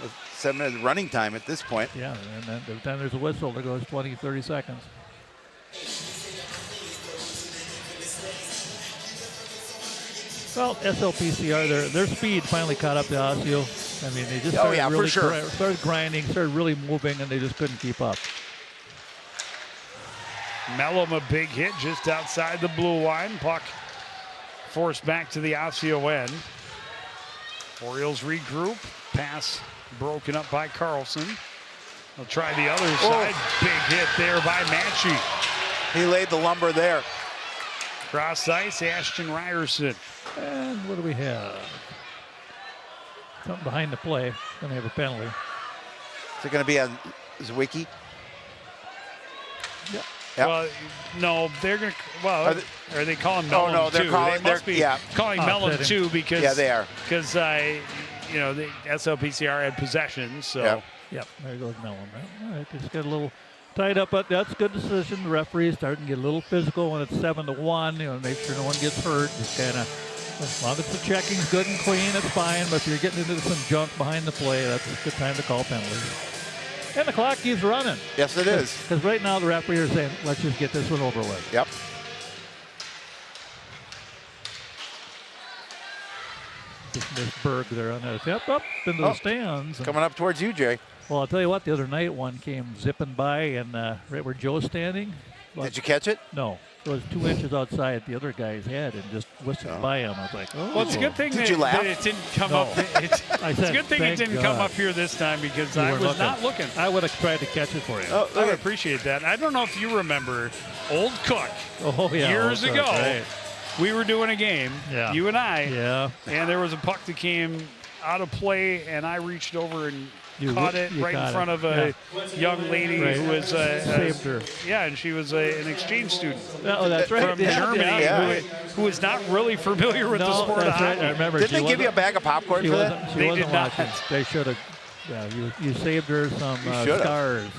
With 7 minutes running time at this point. Yeah, and then there's a whistle that goes 20, 30 seconds. Well, SLPCR, their speed finally caught up to Osseo. I mean, they just started grinding, started really moving, and they just couldn't keep up. Mellum a big hit just outside the blue line. Puck forced back to the Osseo end. Orioles regroup. Pass broken up by Carlson. They'll try the other side. Big hit there by Matchy. He laid the lumber there. Cross ice, Ashton Ryerson. And what do we have? Something behind the play. Going to have a penalty. Is it going to be on Zwicky? Yep. Well, no, they're going to. Well, are they calling Mellum no, they're too? calling. They must be calling Mellum too because they are. Because the SLPCR had possession. So yep. There goes Mellum. All right, just got a little tied up, but that's a good decision. The referee's starting to get a little physical when it's 7-1. Make sure no one gets hurt. Just kind of, as long as the checking's good and clean, it's fine. But if you're getting into some junk behind the play, that's a good time to call penalties. And the clock keeps running. Yes, it is. Because right now the referee is saying, let's just get this one over with. Yep. Just missed Berg there on that. Yep, up into the stands. Coming up towards you, Jerry. Well, I'll tell you what, the other night one came zipping by and right where Joe's standing. Did you catch it? No. It was 2 inches outside the other guy's head and just whistled by him. I was like, oh. Well, it's a good thing that it didn't come up. It's a good thing it didn't come up here this time because I was not looking. I would have tried to catch it for you. Oh, I would appreciate that. I don't know if you remember Old Cook. Oh, yeah. Years ago. Right. We were doing a game, you and I, and there was a puck that came out of play, and I reached over and caught it right in front of a young lady who was saved her. Yeah, and she was an exchange student. Oh, that's right. From Germany, who was not really familiar with the sport of hockey. I remember. Didn't they give you a bag of popcorn for that? They did not. They should have. Yeah, you saved her some scars.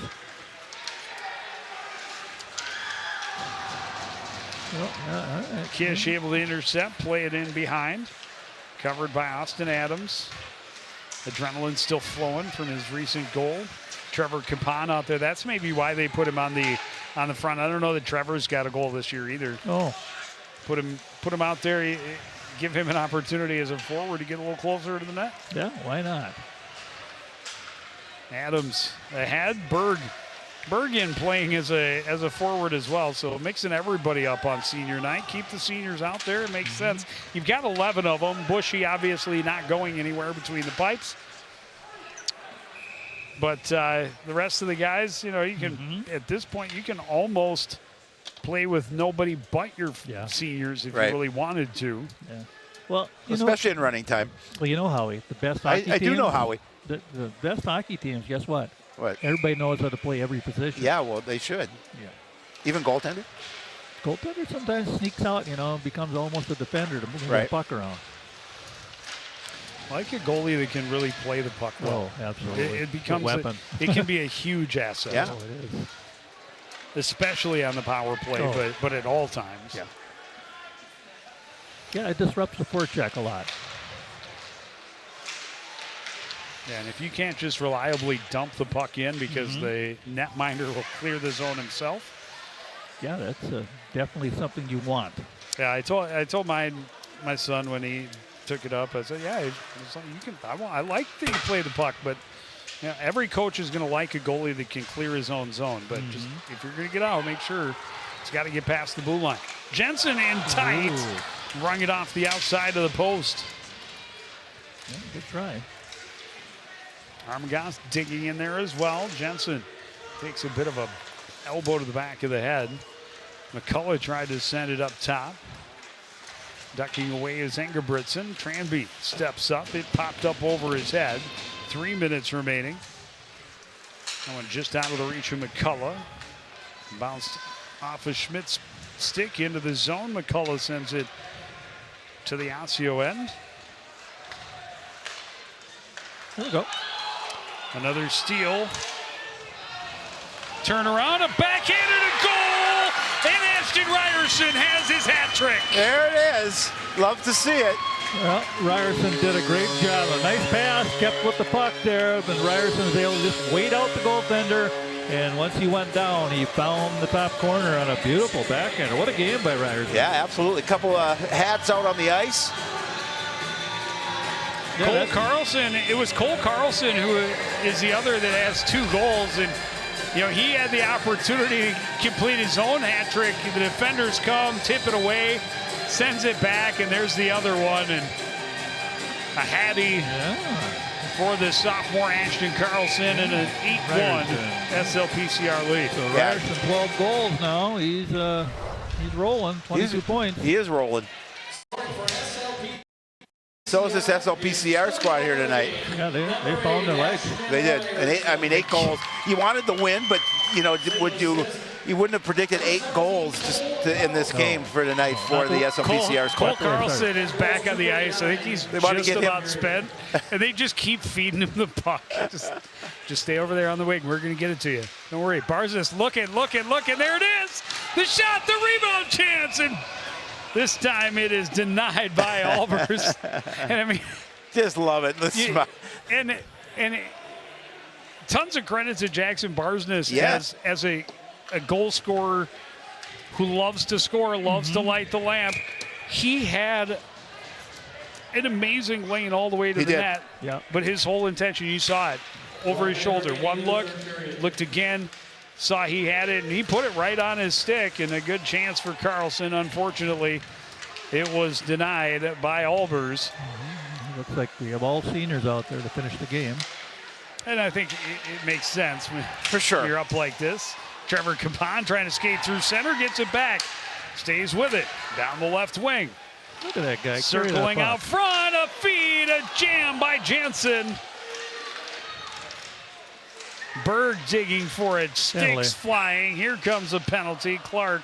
Kish able to intercept, play it in behind. Covered by Austin Adams. Adrenaline still flowing from his recent goal. Trevor Capon out there. That's maybe why they put him on the front. I don't know that Trevor's got a goal this year either. Oh. Put him out there. give him an opportunity as a forward to get a little closer to the net. Yeah, why not? Adams ahead. Bergen playing as a forward as well, so mixing everybody up on senior night. Keep the seniors out there. It makes sense. You've got 11 of them. Bushy obviously not going anywhere between the pipes. But the rest of the guys, you know, you can at this point you can almost play with nobody but your seniors if you really wanted to. Yeah. Well, especially in running time. Well, you know, Howie, the best hockey teams. I do know Howie. The best hockey teams, guess what? What? Everybody knows how to play every position. Yeah, well, they should. Yeah. Even goaltender? Goaltender sometimes sneaks out, becomes almost a defender to move the puck around. I like a goalie that can really play the puck well. Oh, absolutely. It becomes a weapon. It can be a huge asset. Yeah. Oh, it is. Especially on the power play, but at all times. Yeah. Yeah, it disrupts the forecheck a lot. Yeah, and if you can't just reliably dump the puck in because the netminder will clear the zone himself. Yeah, that's definitely something you want. Yeah, I told my son when he took it up, I said, yeah, you can. I like that you play the puck, but every coach is going to like a goalie that can clear his own zone. But just if you're going to get out, make sure it's got to get past the blue line. Jensen in tight, rung it off the outside of the post. Yeah, good try. Armagoss digging in there as well. Jensen takes a bit of a elbow to the back of the head. McCullough tried to send it up top. Ducking away is Engebretson. Tranby steps up. It popped up over his head. 3 minutes remaining. That one just out of the reach of McCullough. Bounced off of Schmidt's stick into the zone. McCullough sends it to the Osseo end. There we go. Another steal. Turn around, a backhand and a goal! And Ashton Ryerson has his hat trick. There it is. Love to see it. Well, Ryerson did a great job. A nice pass, kept with the puck there, but Ryerson was able to just wait out the goaltender. And once he went down, he found the top corner on a beautiful backhander. What a game by Ryerson. Yeah, absolutely. A couple of hats out on the ice. Yeah, Cole Carlson, it was Cole Carlson who is the other that has 2 goals. And, he had the opportunity to complete his own hat trick. The defenders come, tip it away, sends it back, and there's the other one. And a hattie for the sophomore Ashton Carlson and an 8-1 SLPCR lead. So Ryerson 12 goals now. He's rolling, 22 points. He is rolling. So is this SLPCR squad here tonight. Yeah, they found their legs. They did. And 8 goals. You wanted the win, but you wouldn't have predicted 8 goals in this game for tonight for the SLPCR squad. Cole Carlson is back on the ice. I think he's just about spent, and they just keep feeding him the puck. Just stay over there on the wing. We're going to get it to you. Don't worry. Barzis looking. There it is. The shot, the rebound chance, and this time it is denied by Albers. And just love it. And tons of credit to Jackson Barsness as a goal scorer who loves to score, loves to light the lamp. He had an amazing lane all the way to the net. Yeah. But his whole intention, you saw it over his shoulder. One look, looked again, saw he had it, and he put it right on his stick, and a good chance for Carlson. Unfortunately, it was denied by Albers. Looks like we have all seniors out there to finish the game. And I think it makes sense. For sure. You're up like this. Trevor Capon trying to skate through center, gets it back, stays with it, down the left wing. Look at that guy. Circling out front, a feed, a jam by Jansen. Berg digging for it, sticks flying. Here comes a penalty. Clark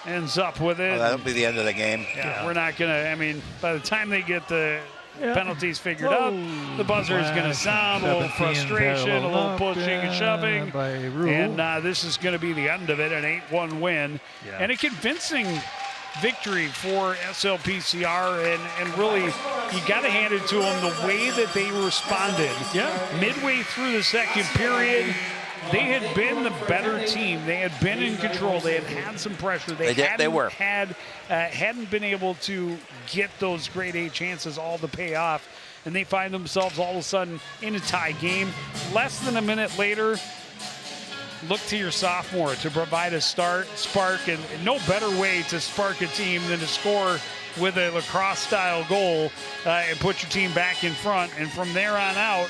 ends up with it. That'll be the end of the game. Yeah, we're not going to, by the time they get the penalties figured out, the buzzer is going to sound. A little frustration, a little pushing and shoving. And this is going to be the end of it, an 8-1 win. Yeah. And a convincing victory for SLPCR, and really, you got to hand it to them the way that they responded. Yeah. Midway through the second period, They had been the better team. They had been in control. They had some pressure. They hadn't been able to get those grade A chances all to pay off. And they find themselves all of a sudden in a tie game. Less than a minute later, look to your sophomore to provide a spark, and no better way to spark a team than to score with a lacrosse-style goal and put your team back in front. And from there on out,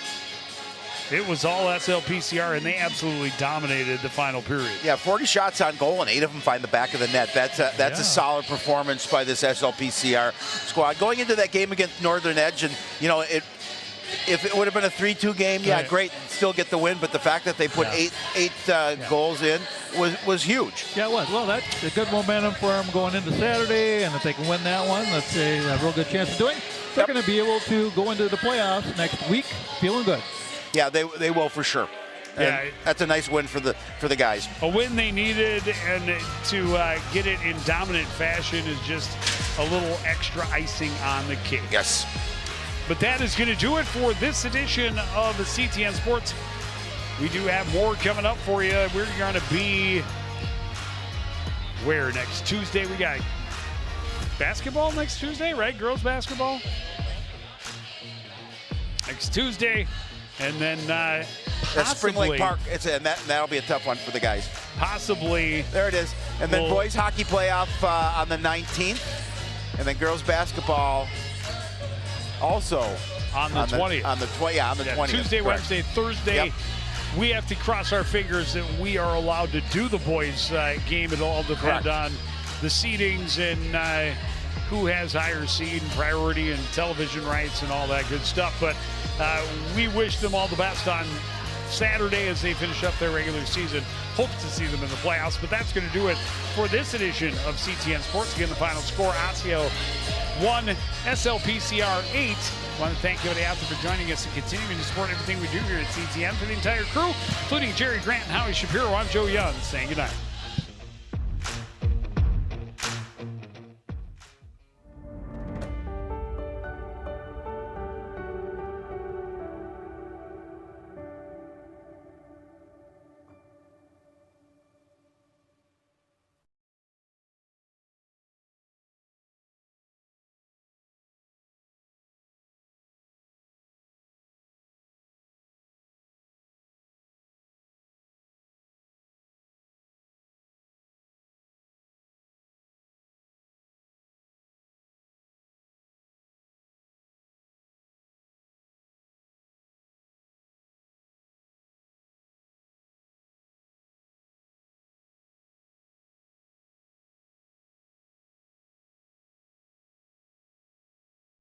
it was all SLPCR, and they absolutely dominated the final period. Yeah, 40 shots on goal, and 8 of them find the back of the net. That's a solid performance by this SLPCR squad. Going into that game against Northern Edge, and, you know, if it would have been a 3-2 game, yeah, great, still get the win. But the fact that they put eight goals in was huge. Yeah, it was. Well, that's a good momentum for them going into Saturday, and if they can win that one, that's a real good chance of doing. They're going to be able to go into the playoffs next week feeling good. Yeah, they will for sure. And that's a nice win for the guys. A win they needed, and to get it in dominant fashion is just a little extra icing on the cake. Yes. But that is going to do it for this edition of the CTN Sports. We do have more coming up for you. We're going to be where next Tuesday? We got basketball next Tuesday, right? Girls basketball next Tuesday. And then That's Spring Lake Park. And that'll be a tough one for the guys. Possibly. There it is. And then boys hockey playoff on the 19th. And then girls basketball also on the 20th. On the 20th. Tuesday, Correct. Wednesday, Thursday. Yep. We have to cross our fingers that we are allowed to do the boys game. It'll all depend on the seedings and who has higher seed and priority and television rights and all that good stuff. But we wish them all the best on Saturday as they finish up their regular season. Hope to see them in the playoffs. But that's going to do it for this edition of CTN Sports. Again, the final score, Osseo 1, SLPCR 8. I want to thank everybody out there for joining us and continuing to support everything we do here at CTN. For the entire crew, including Jerry Grant and Howie Shapiro, I'm Joe Young saying goodnight.